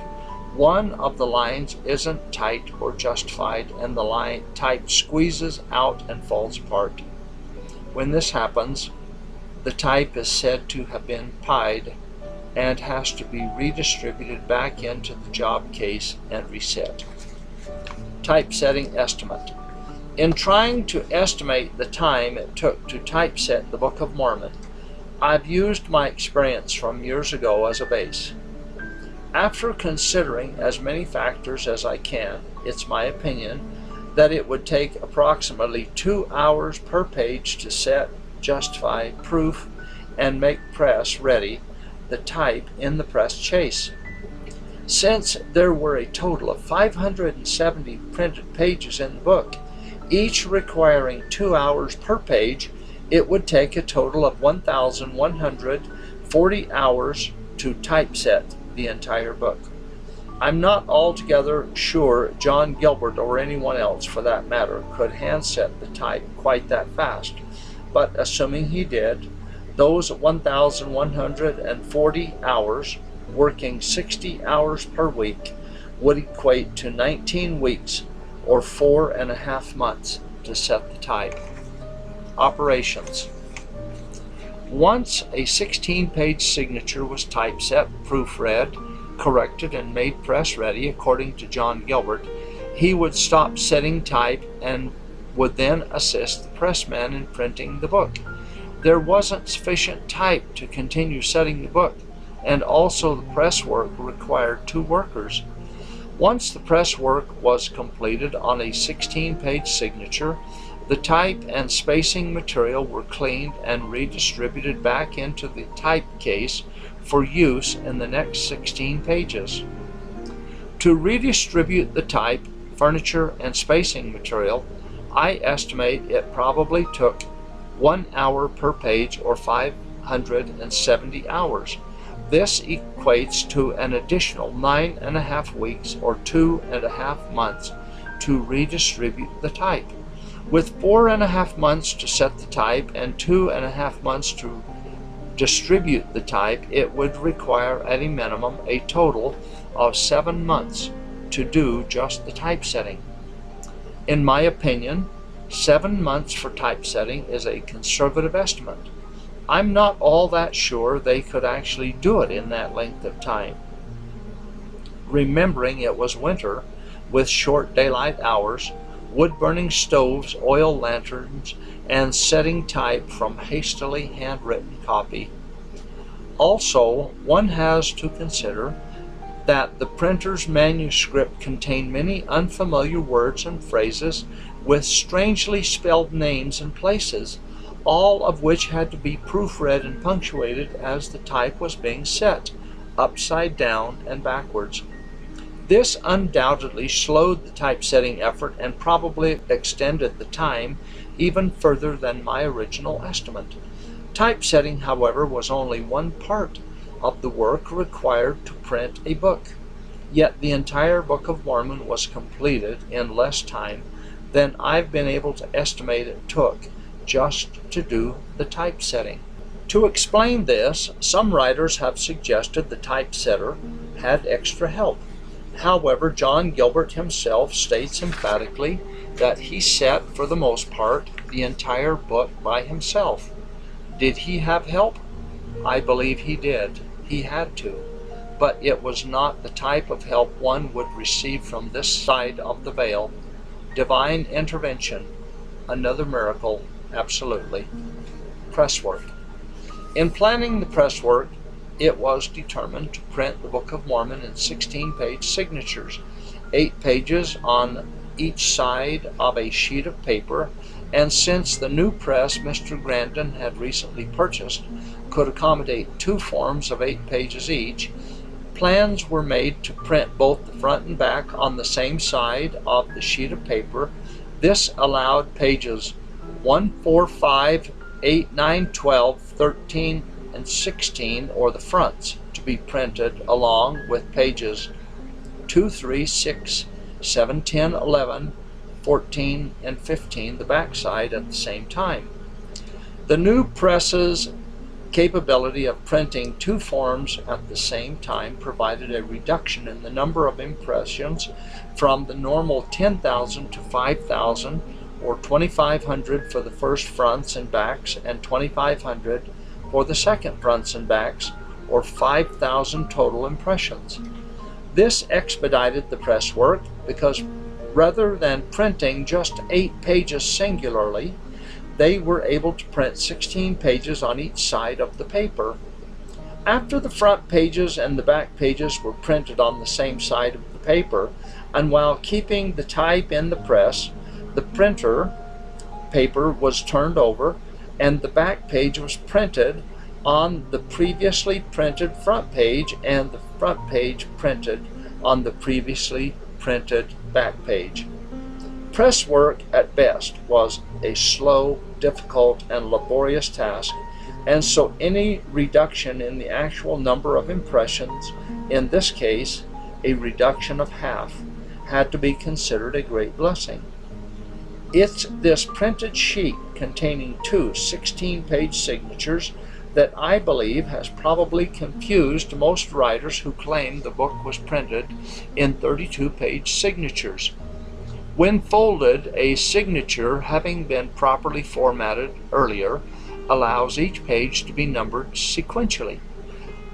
one of the lines isn't tight or justified, and the type squeezes out and falls apart. When this happens, the type is said to have been pied and has to be redistributed back into the job case and reset. Typesetting estimate. In trying to estimate the time it took to typeset the Book of Mormon, I've used my experience from years ago as a base. After considering as many factors as I can, it's my opinion that it would take approximately 2 hours per page to set, justify, proof, and make press ready the type in the press chase. Since there were a total of 570 printed pages in the book, each requiring 2 hours per page, it would take a total of 1,140 hours to typeset the entire book. I'm not altogether sure John Gilbert, or anyone else for that matter, could handset the type quite that fast, but assuming he did, Those 1,140 hours, working 60 hours per week, would equate to 19 weeks or 4.5 months to set the type. Operations. Once a 16-page signature was typeset, proofread, corrected, and made press ready, according to John Gilbert, he would stop setting type and would then assist the pressman in printing the book. There wasn't sufficient type to continue setting the book, and also the press work required 2 workers. Once the press work was completed on a 16-page signature, the type and spacing material were cleaned and redistributed back into the type case for use in the next 16 pages. To redistribute the type, furniture, and spacing material, I estimate it probably took 1 hour per page or 570 hours. This equates to an additional 9.5 weeks or 2.5 months to redistribute the type. With 4.5 months to set the type and 2.5 months to distribute the type, it would require at a minimum a total of 7 months to do just the typesetting. In my opinion, 7 months for typesetting is a conservative estimate. I'm not all that sure they could actually do it in that length of time. Remembering it was winter with short daylight hours, wood-burning stoves, oil lanterns, and setting type from hastily handwritten copy. Also, one has to consider that the printer's manuscript contained many unfamiliar words and phrases with strangely spelled names and places, all of which had to be proofread and punctuated as the type was being set, upside down and backwards. This undoubtedly slowed the typesetting effort and probably extended the time even further than my original estimate. Typesetting, however, was only one part of the work required to print a book. Yet the entire Book of Mormon was completed in less time than I've been able to estimate it took just to do the typesetting. To explain this, some writers have suggested the typesetter had extra help. However, John Gilbert himself states emphatically that he set, for the most part, the entire book by himself. Did he have help? I believe he did. He had to. But it was not the type of help one would receive from this side of the veil. Divine intervention, another miracle, absolutely. Press work. In planning the press work, it was determined to print the Book of Mormon in 16-page signatures, 8 pages on each side of a sheet of paper, and since the new press Mr. Grandin had recently purchased could accommodate 2 forms of 8 pages each, plans were made to print both the front and back on the same side of the sheet of paper. This allowed pages 1, 4, 5, 8, 9, 12, 13, and 16, or the fronts, to be printed along with pages 2, 3, 6, 7, 10, 11, 14, and 15, the backside, at the same time. The new press's capability of printing 2 forms at the same time provided a reduction in the number of impressions from the normal 10,000 to 5,000, or 2,500 for the first fronts and backs, and 2,500 for the second fronts and backs, or 5,000 total impressions. This expedited the press work because rather than printing just 8 pages singularly, they were able to print 16 pages on each side of the paper. After the front pages and the back pages were printed on the same side of the paper, and while keeping the type in the press, the printer paper was turned over and the back page was printed on the previously printed front page and the front page printed on the previously printed back page. Press work at best was a slow, difficult, and laborious task, and so any reduction in the actual number of impressions, in this case a reduction of half, had to be considered a great blessing. It's this printed sheet containing 2 16-page signatures that I believe has probably confused most writers who claim the book was printed in 32-page signatures. When folded, a signature, having been properly formatted earlier, allows each page to be numbered sequentially.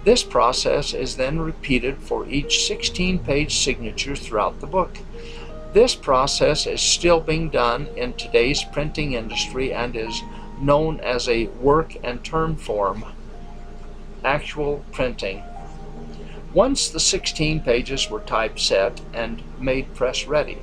This process is then repeated for each 16-page signature throughout the book. This process is still being done in today's printing industry and is known as a work and turn form, actual printing. Once the 16 pages were typeset and made press ready,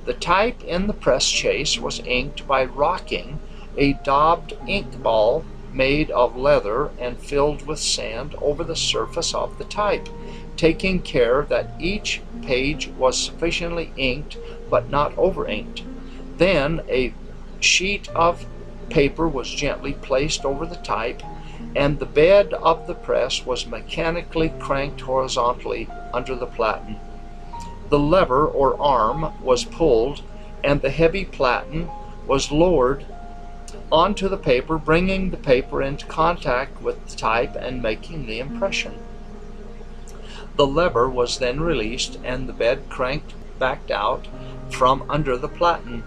the type in the press chase was inked by rocking a daubed ink ball made of leather and filled with sand over the surface of the type, taking care that each page was sufficiently inked but not over-inked. Then a sheet of paper was gently placed over the type, and the bed of the press was mechanically cranked horizontally under the platen. The lever or arm was pulled, and the heavy platen was lowered onto the paper, bringing the paper into contact with the type and making the impression. The lever was then released, and the bed cranked back out from under the platen.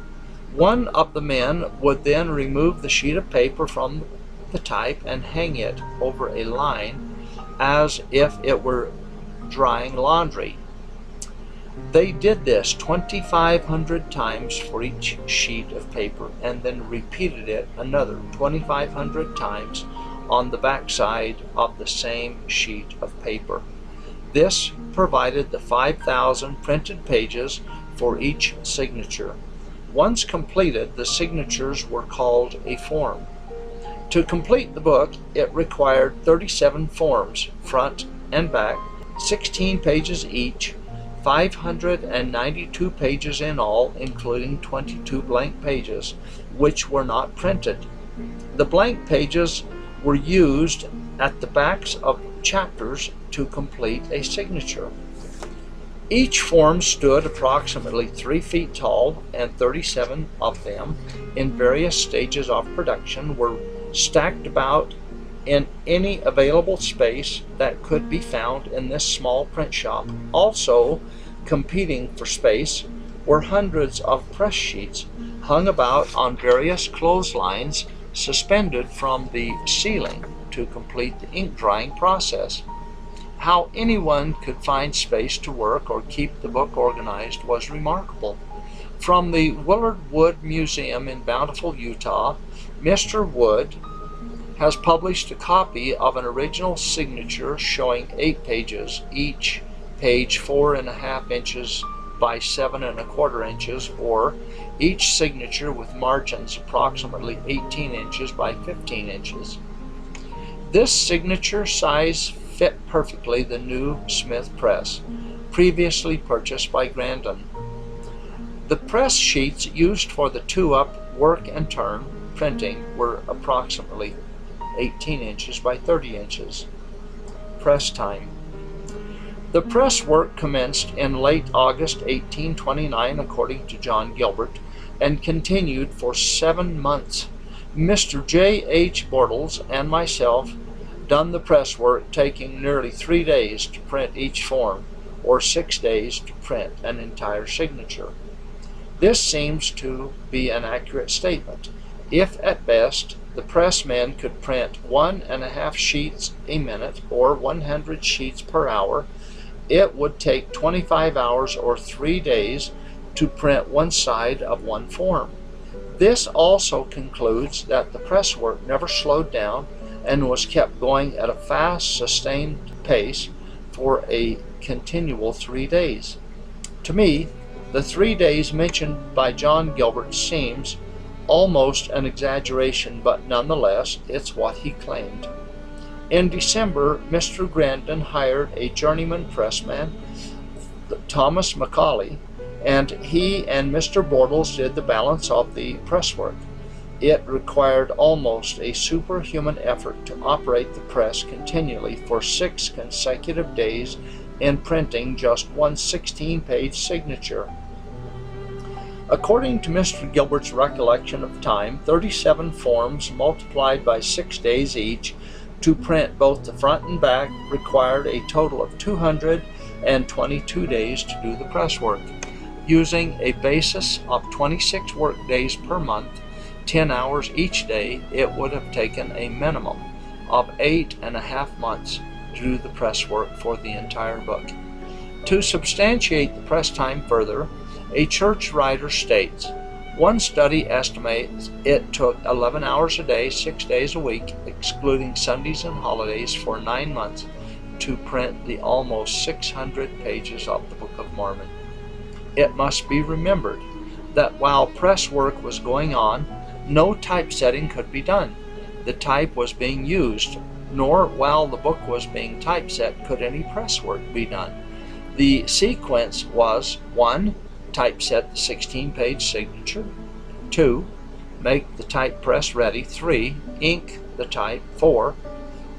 One of the men would then remove the sheet of paper from the type and hang it over a line as if it were drying laundry. They did this 2,500 times for each sheet of paper, and then repeated it another 2,500 times on the backside of the same sheet of paper. This provided the 5,000 printed pages for each signature. Once completed, the signatures were called a form. To complete the book, it required 37 forms, front and back, 16 pages each, 592 pages in all, including 22 blank pages, which were not printed. The blank pages were used at the backs of chapters to complete a signature. Each form stood approximately 3 feet tall, and 37 of them, in various stages of production, were stacked about in any available space that could be found in this small print shop. Also, competing for space were hundreds of press sheets hung about on various clotheslines suspended from the ceiling to complete the ink drying process. How anyone could find space to work or keep the book organized was remarkable. From the Willard Wood Museum in Bountiful, Utah, Mr. Wood has published a copy of an original signature showing 8 pages, each page 4.5 inches by 7.25 inches, or each signature with margins approximately 18 inches by 15 inches. This signature size fit perfectly the new Smith press, previously purchased by Grandin. The press sheets used for the 2-up work and turn printing were approximately 18 inches by 30 inches. Press time. The press work commenced in late August 1829, according to John Gilbert, and continued for 7 months. Mr. J. H. Bortles and myself done the press work, taking nearly 3 days to print each form, or 6 days to print an entire signature. This seems to be an accurate statement. If at best the pressmen could print 1.5 sheets a minute, or 100 sheets per hour, it would take 25 hours or 3 days to print one side of one form. This also concludes that the press work never slowed down and was kept going at a fast, sustained pace for a continual 3 days. To me, the 3 days mentioned by John Gilbert seems almost an exaggeration, but nonetheless, it's what he claimed. In December, Mr. Grandin hired a journeyman pressman, Thomas Macaulay, and he and Mr. Bortles did the balance of the press work. It required almost a superhuman effort to operate the press continually for 6 consecutive days in printing just one 16-page signature. According to Mr. Gilbert's recollection of time, 37 forms multiplied by 6 days each To print both the front and back required a total of 222 days to do the press work. Using a basis of 26 work days per month, 10 hours each day, it would have taken a minimum of 8.5 months to do the press work for the entire book. To substantiate the press time further, a church writer states, one study estimates it took 11 hours a day, 6 days a week, excluding Sundays and holidays, for 9 months to print the almost 600 pages of the Book of Mormon. It must be remembered that while press work was going on, no typesetting could be done. The type was being used, nor while the book was being typeset could any press work be done. The sequence was 1. Typeset the 16-page signature. 2. Make the type press ready. 3. Ink the type. 4.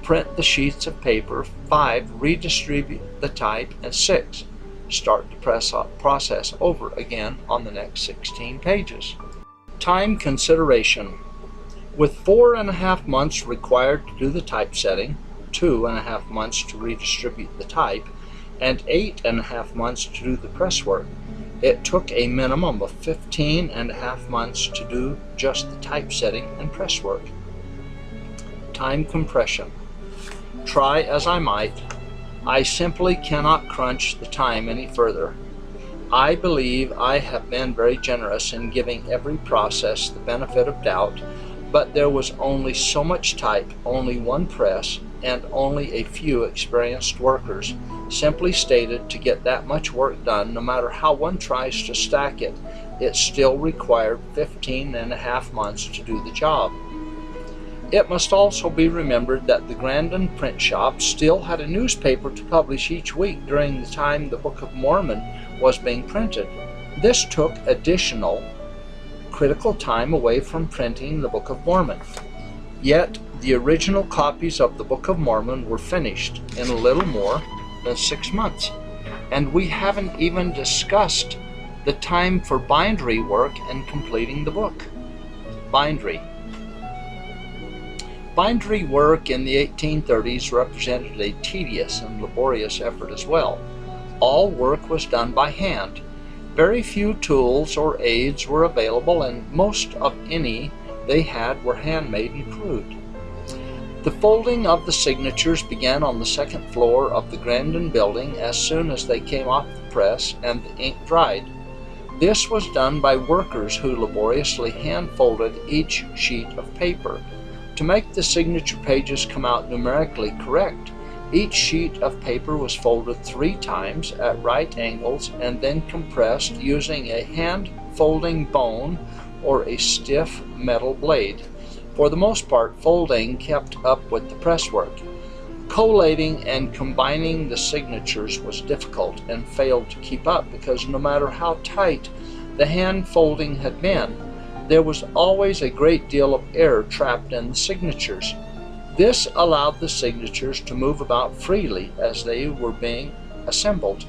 Print the sheets of paper. 5. Redistribute the type. And 6. Start the process over again on the next 16 pages. Time consideration. With 4.5 months required to do the typesetting, 2.5 months to redistribute the type, and 8.5 months to do the press work, it took a minimum of 15.5 months to do just the typesetting and press work. Time compression. Try as I might, I simply cannot crunch the time any further. I believe I have been very generous in giving every process the benefit of doubt, but there was only so much type, only one press, and only a few experienced workers. Simply stated, to get that much work done, no matter how one tries to stack it, it still required 15.5 months to do the job. It must also be remembered that the Grandin print shop still had a newspaper to publish each week during the time the Book of Mormon was being printed. This took additional critical time away from printing the Book of Mormon. Yet, the original copies of the Book of Mormon were finished in a little more than 6 months. And we haven't even discussed the time for bindery work and completing the book. Bindery. Bindery work in the 1830s represented a tedious and laborious effort as well. All work was done by hand. Very few tools or aids were available, and most of any they had were handmade and crude. The folding of the signatures began on the second floor of the Grandin building as soon as they came off the press and the ink dried. This was done by workers who laboriously hand-folded each sheet of paper. To make the signature pages come out numerically correct, each sheet of paper was folded 3 times at right angles and then compressed using a hand-folding bone or a stiff metal blade. For the most part, folding kept up with the press work. Collating and combining the signatures was difficult and failed to keep up because no matter how tight the hand folding had been, there was always a great deal of air trapped in the signatures. This allowed the signatures to move about freely as they were being assembled.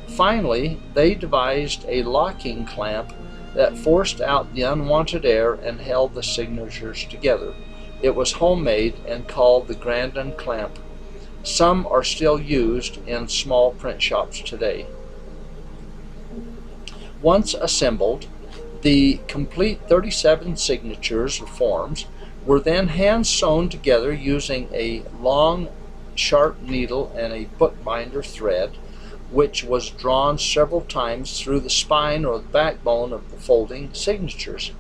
Finally, they devised a locking clamp that forced out the unwanted air and held the signatures together. It was homemade and called the Grandin clamp. Some are still used in small print shops today. Once assembled, the complete 37 signatures or forms were then hand sewn together using a long, sharp needle and a bookbinder thread, which was drawn several times through the spine or the backbone of the folding signatures.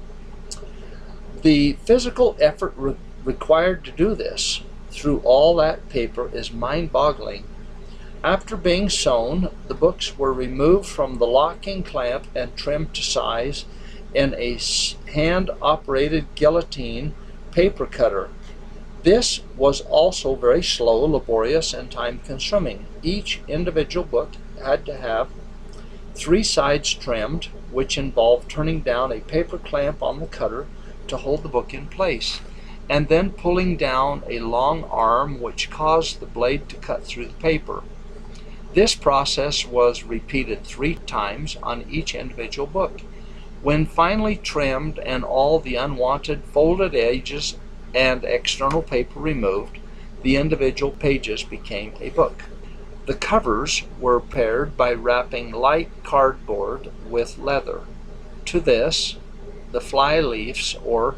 The physical effort required to do this through all that paper is mind-boggling. After being sewn, the books were removed from the locking clamp and trimmed to size in a hand-operated guillotine paper cutter. This was also very slow, laborious, and time-consuming. Each individual book had to have 3 sides trimmed, which involved turning down a paper clamp on the cutter to hold the book in place, and then pulling down a long arm which caused the blade to cut through the paper. This process was repeated 3 times on each individual book. When finally trimmed and all the unwanted folded edges and external paper removed, the individual pages became a book. The covers were paired by wrapping light cardboard with leather. To this, the fly leaves, or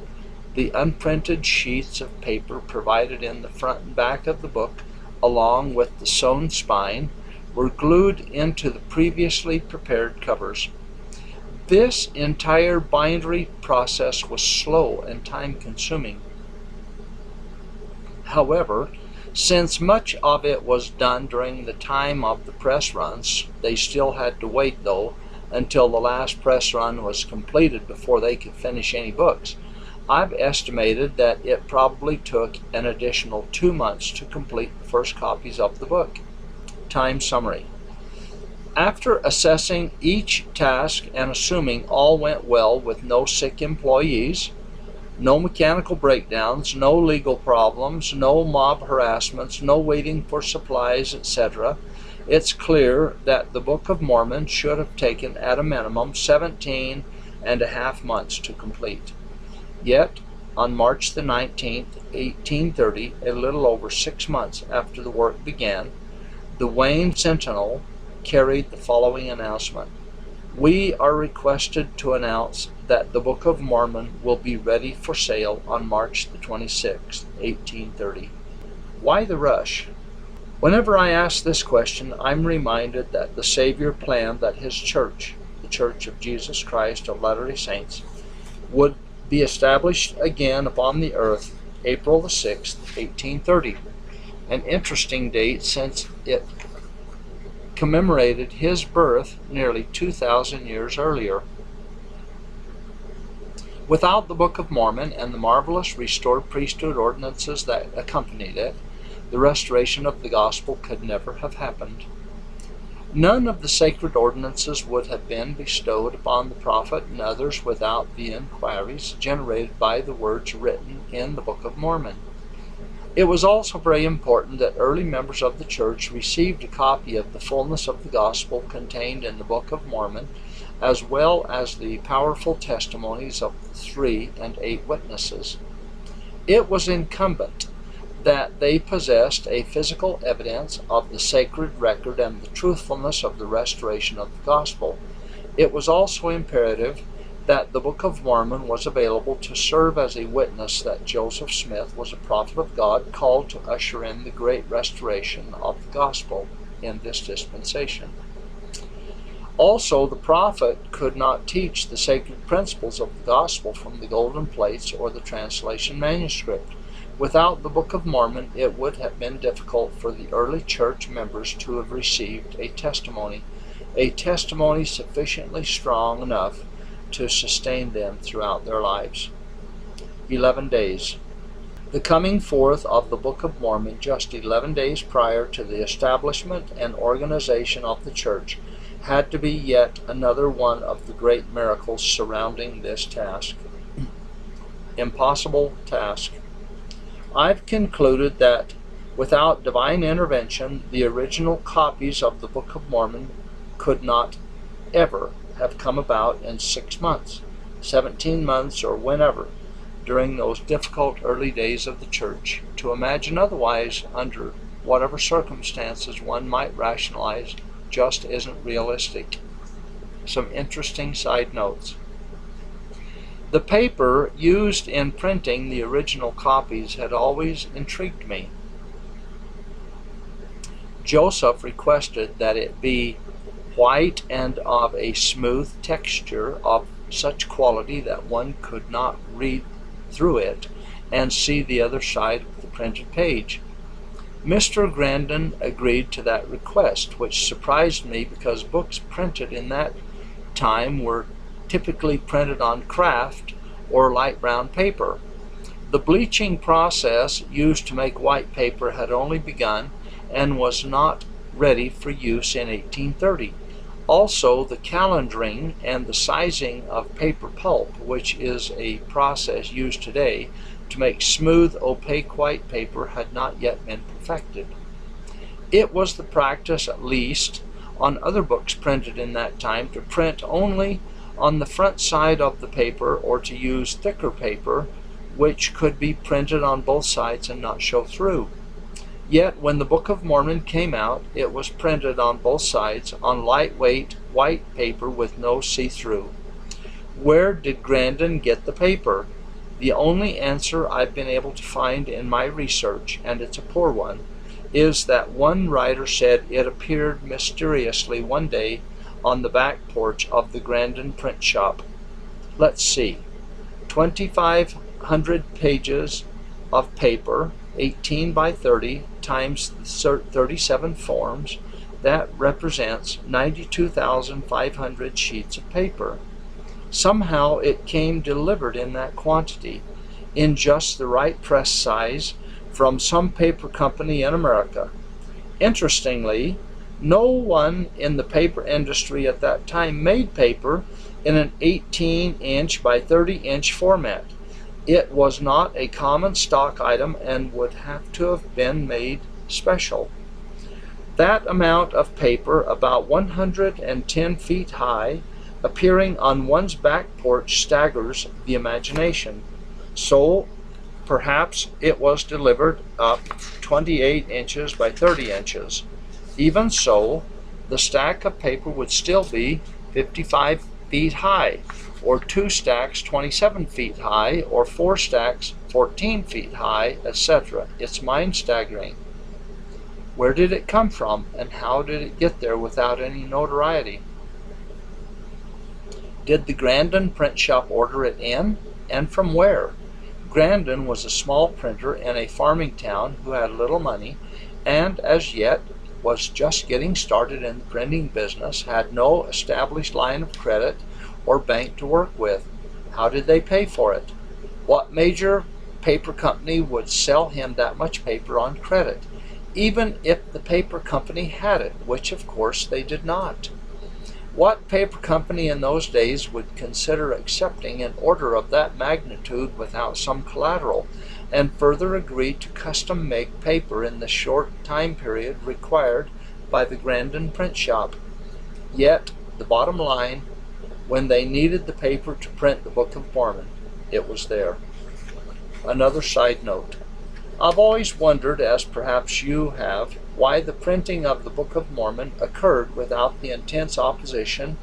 the unprinted sheets of paper provided in the front and back of the book, along with the sewn spine, were glued into the previously prepared covers. This entire bindery process was slow and time-consuming. However, since much of it was done during the time of the press runs, they still had to wait, though, until the last press run was completed before they could finish any books. I've estimated that it probably took an additional 2 months to complete the first copies of the book. Time summary. After assessing each task and assuming all went well with no sick employees, no mechanical breakdowns, no legal problems, no mob harassments, no waiting for supplies, etc., it's clear that the Book of Mormon should have taken at a minimum 17 and a half months to complete. Yet, on March the 19th, 1830, a little over 6 months after the work began, the Wayne Sentinel carried the following announcement: "We are requested to announce that the Book of Mormon will be ready for sale on March the 26th, 1830. Why the rush? Whenever I ask this question, I'm reminded that the Savior planned that His church, the Church of Jesus Christ of Latter-day Saints, would be established again upon the earth April the 6th, 1830, an interesting date since it commemorated His birth nearly 2,000 years earlier. Without the Book of Mormon and the marvelous restored priesthood ordinances that accompanied it, the restoration of the gospel could never have happened. None of the sacred ordinances would have been bestowed upon the prophet and others without the inquiries generated by the words written in the Book of Mormon. It was also very important that early members of the church received a copy of the fullness of the gospel contained in the Book of Mormon, as well as the powerful testimonies of the 3 and 8 witnesses. It was incumbent that they possessed a physical evidence of the sacred record and the truthfulness of the restoration of the gospel. It was also imperative that the Book of Mormon was available to serve as a witness that Joseph Smith was a prophet of God called to usher in the great restoration of the gospel in this dispensation. Also, the prophet could not teach the sacred principles of the gospel from the golden plates or the translation manuscript. Without the Book of Mormon, it would have been difficult for the early church members to have received a testimony sufficiently strong enough to sustain them throughout their lives. 11 days. The coming forth of the Book of Mormon just 11 days prior to the establishment and organization of the church had to be yet another one of the great miracles surrounding this task. Impossible task. I've concluded that without divine intervention, the original copies of the Book of Mormon could not ever have come about in 6 months, 17 months, or whenever, during those difficult early days of the church. To imagine otherwise, under whatever circumstances one might rationalize, just isn't realistic. Some interesting side notes. The paper used in printing the original copies had always intrigued me. Joseph requested that it be white and of a smooth texture, of such quality that one could not read through it and see the other side of the printed page. Mr. Grandin agreed to that request, which surprised me because books printed in that time were typically printed on kraft or light brown paper. The bleaching process used to make white paper had only begun and was not ready for use in 1830. Also, the calendaring and the sizing of paper pulp, which is a process used today to make smooth, opaque white paper, had not yet been perfected. It was the practice, at least on other books printed in that time, to print only on the front side of the paper, or to use thicker paper which could be printed on both sides and not show through. Yet when the Book of Mormon came out, it was printed on both sides on lightweight white paper with no see-through. Where did Grandin get the paper? The only answer I've been able to find in my research, and it's a poor one, is that one writer said it appeared mysteriously one day on the back porch of the Grandin print shop. Let's see. 2,500 pages of paper, 18 by 30 times 37 forms. That represents 92,500 sheets of paper. Somehow it came delivered in that quantity, in just the right press size, from some paper company in America. Interestingly, no one in the paper industry at that time made paper in an 18-inch by 30-inch format. It was not a common stock item and would have to have been made special. That amount of paper, about 110 feet high, appearing on one's back porch staggers the imagination. So perhaps it was delivered up 28 inches by 30 inches. Even so, the stack of paper would still be 55 feet high, or 2 stacks 27 feet high, or 4 stacks 14 feet high, etc. It's mind-staggering. Where did it come from, and how did it get there without any notoriety? Did the Grandin print shop order it in, and from where? Grandin was a small printer in a farming town who had little money, and as yet was just getting started in the printing business, had no established line of credit or bank to work with. How did they pay for it? What major paper company would sell him that much paper on credit, even if the paper company had it, which of course they did not? What paper company in those days would consider accepting an order of that magnitude without some collateral, and further agree to custom make paper in the short time period required by the Grandin print shop? Yet, the bottom line, when they needed the paper to print the Book of Mormon, it was there. Another side note. I've always wondered, as perhaps you have, why the printing of the Book of Mormon occurred without the intense opposition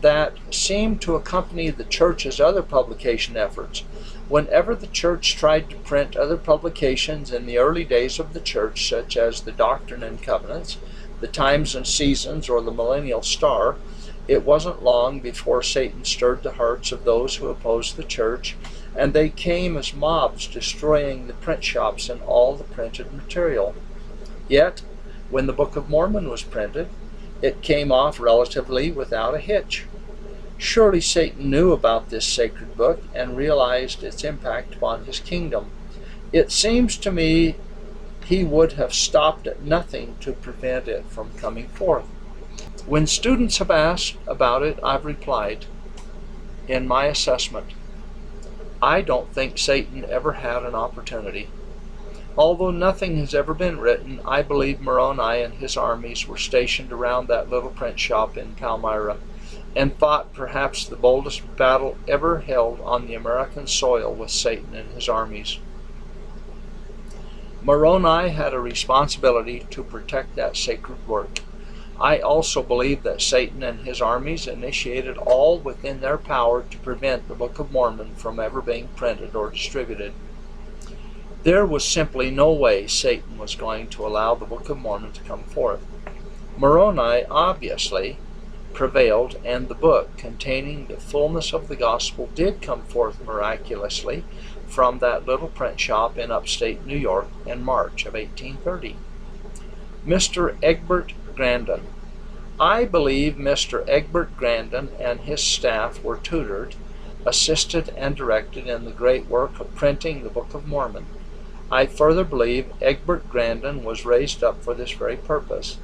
that seemed to accompany the church's other publication efforts. Whenever the church tried to print other publications in the early days of the church, such as the Doctrine and Covenants, the Times and Seasons, or the Millennial Star, it wasn't long before Satan stirred the hearts of those who opposed the church, and they came as mobs, destroying the print shops and all the printed material. Yet, when the Book of Mormon was printed, it came off relatively without a hitch. Surely Satan knew about this sacred book and realized its impact upon his kingdom. It seems to me he would have stopped at nothing to prevent it from coming forth. When students have asked about it, I've replied, in my assessment, I don't think Satan ever had an opportunity. Although nothing has ever been written, I believe Moroni and his armies were stationed around that little print shop in Palmyra and fought perhaps the boldest battle ever held on the American soil with Satan and his armies. Moroni had a responsibility to protect that sacred work. I also believe that Satan and his armies initiated all within their power to prevent the Book of Mormon from ever being printed or distributed. There was simply no way Satan was going to allow the Book of Mormon to come forth. Moroni obviously prevailed, and the book containing the fullness of the gospel did come forth miraculously from that little print shop in upstate New York in March of 1830. Mr. Egbert Grandin. I believe Mr. Egbert Grandin and his staff were tutored, assisted, and directed in the great work of printing the Book of Mormon. I further believe Egbert Grandin was raised up for this very purpose.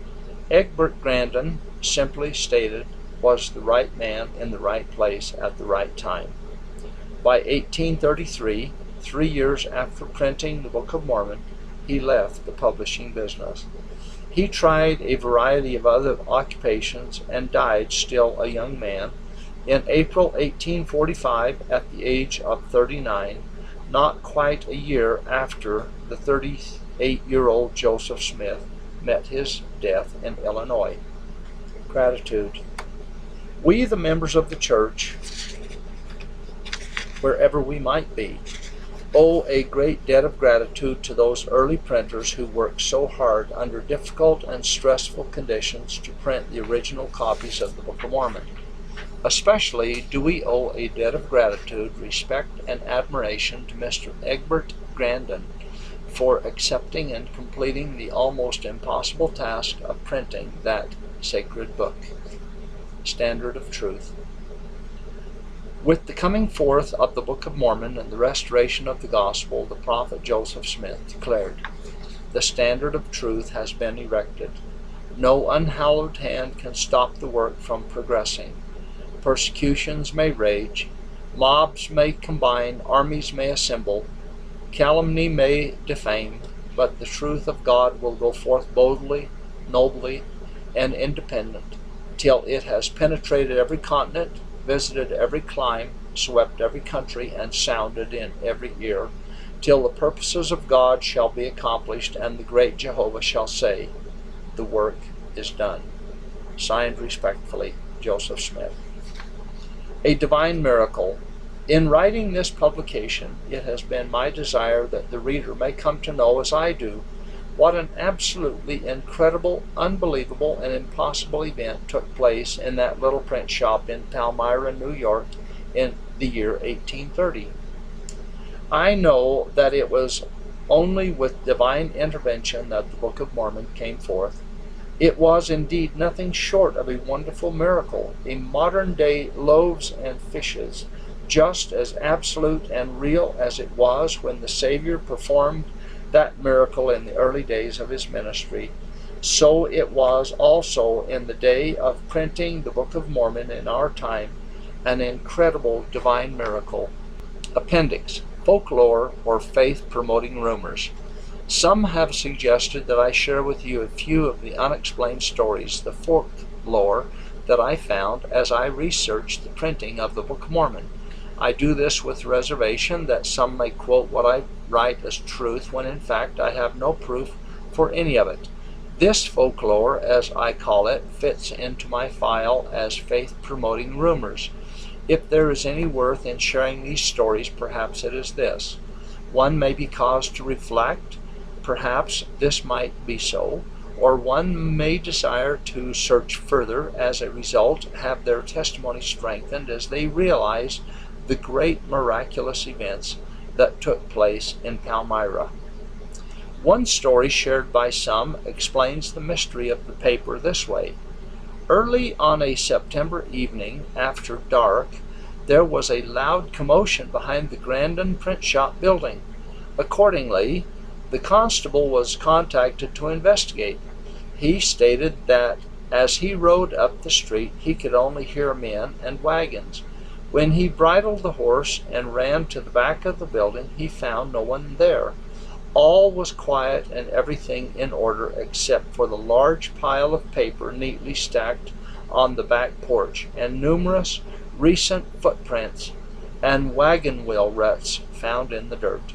Egbert Grandin, simply stated, was the right man in the right place at the right time. By 1833, 3 years after printing the Book of Mormon, he left the publishing business. He tried a variety of other occupations and died still a young man in April 1845 at the age of 39, not quite a year after the 30th 8-year-old Joseph Smith met his death in Illinois. Gratitude. We, the members of the church, wherever we might be, owe a great debt of gratitude to those early printers who worked so hard under difficult and stressful conditions to print the original copies of the Book of Mormon. Especially do we owe a debt of gratitude, respect, and admiration to Mr. Egbert Grandin for accepting and completing the almost impossible task of printing that sacred book. Standard of Truth. With the coming forth of the Book of Mormon and the restoration of the gospel, the prophet Joseph Smith declared, "The standard of truth has been erected. No unhallowed hand can stop the work from progressing. Persecutions may rage, mobs may combine, armies may assemble, calumny may defame, but the truth of God will go forth boldly, nobly, and independent, till it has penetrated every continent, visited every clime, swept every country, and sounded in every ear, till the purposes of God shall be accomplished, and the great Jehovah shall say, the work is done." Signed respectfully, Joseph Smith. A divine miracle. In writing this publication, it has been my desire that the reader may come to know, as I do, what an absolutely incredible, unbelievable, and impossible event took place in that little print shop in Palmyras, New York, in the year 1830. I know that it was only with divine intervention that the Book of Mormon came forth. It was indeed nothing short of a wonderful miracle, a modern-day loaves and fishes, just as absolute and real as it was when the Savior performed that miracle in the early days of his ministry. So it was also in the day of printing the Book of Mormon in our time, an incredible divine miracle. Appendix: Folklore or faith-promoting rumors. Some have suggested that I share with you a few of the unexplained stories, the folklore, that I found as I researched the printing of the Book of Mormon. I do this with reservation that some may quote what I write as truth, when in fact I have no proof for any of it. This folklore, as I call it, fits into my file as faith-promoting rumors. If there is any worth in sharing these stories, perhaps it is this. One may be caused to reflect, perhaps this might be so, or one may desire to search further, as a result have their testimony strengthened as they realize the great miraculous events that took place in Palmyra. One story shared by some explains the mystery of the paper this way. Early on a September evening, after dark, there was a loud commotion behind the Grandin print shop building. Accordingly, the constable was contacted to investigate. He stated that as he rode up the street, he could only hear men and wagons. When he bridled the horse and ran to the back of the building, he found no one there. All was quiet and everything in order except for the large pile of paper neatly stacked on the back porch, and numerous recent footprints and wagon wheel ruts found in the dirt.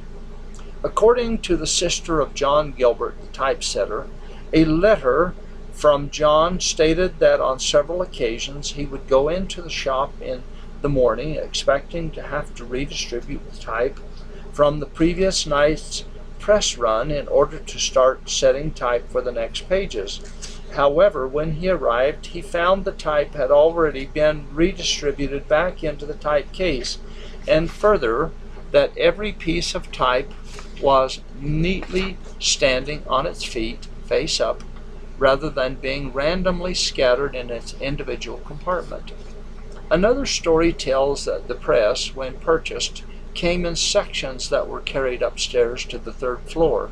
According to the sister of John Gilbert, the typesetter, a letter from John stated that on several occasions he would go into the shop in the morning expecting to have to redistribute the type from the previous night's press run in order to start setting type for the next pages. However, when he arrived, he found the type had already been redistributed back into the type case, and further, that every piece of type was neatly standing on its feet, face up, rather than being randomly scattered in its individual compartment. Another story tells that the press, when purchased, came in sections that were carried upstairs to the third floor.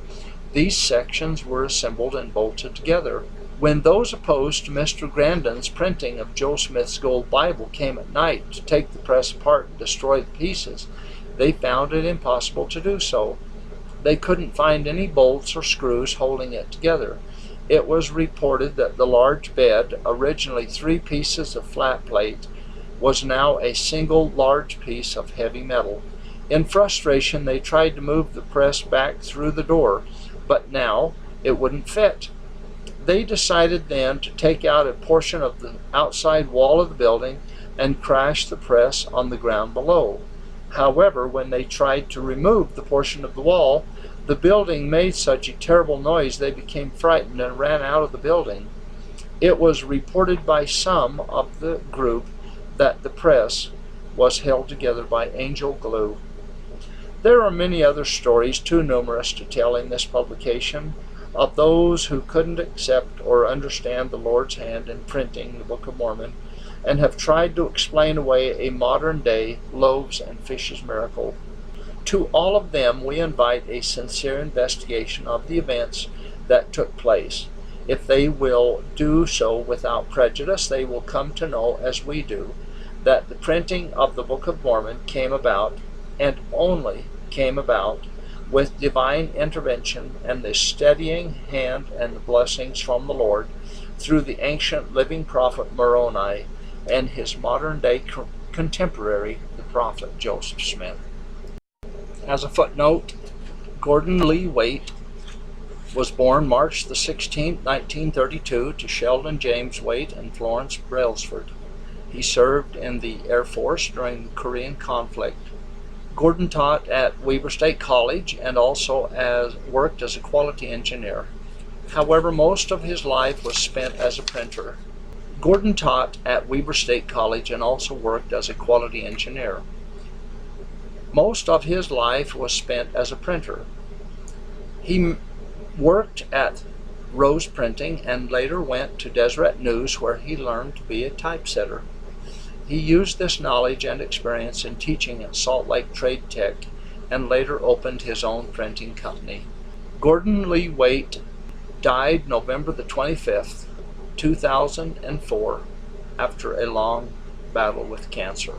These sections were assembled and bolted together. When those opposed to Mr. Grandin's printing of Joe Smith's Gold Bible came at night to take the press apart and destroy the pieces, they found it impossible to do so. They couldn't find any bolts or screws holding it together. It was reported that the large bed, originally 3 pieces of flat plate, was now a single large piece of heavy metal. In frustration, they tried to move the press back through the door, but now it wouldn't fit. They decided then to take out a portion of the outside wall of the building and crash the press on the ground below. However, when they tried to remove the portion of the wall, the building made such a terrible noise they became frightened and ran out of the building. It was reported by some of the group that the press was held together by angel glue. There are many other stories too numerous to tell in this publication of those who couldn't accept or understand the Lord's hand in printing the Book of Mormon and have tried to explain away a modern-day loaves and fishes miracle. To all of them we invite a sincere investigation of the events that took place. If they will do so without prejudice, they will come to know, as we do, that the printing of the Book of Mormon came about, and only came about, with divine intervention and the steadying hand and the blessings from the Lord through the ancient living prophet Moroni and his modern-day contemporary, the prophet Joseph Smith. As a footnote, Gordon Lee Waite was born March the 16th, 1932, to Sheldon James Waite and Florence Brailsford. He served in the Air Force during the Korean conflict. Gordon taught at Weber State College and also worked as a quality engineer. However, most of his life was spent as a printer. Gordon taught at Weber State College and also worked as a quality engineer. Most of his life was spent as a printer. He worked at Rose Printing and later went to Deseret News, where he learned to be a typesetter. He used this knowledge and experience in teaching at Salt Lake Trade Tech and later opened his own printing company. Gordon Lee Waite died November the 25th, 2004, after a long battle with cancer.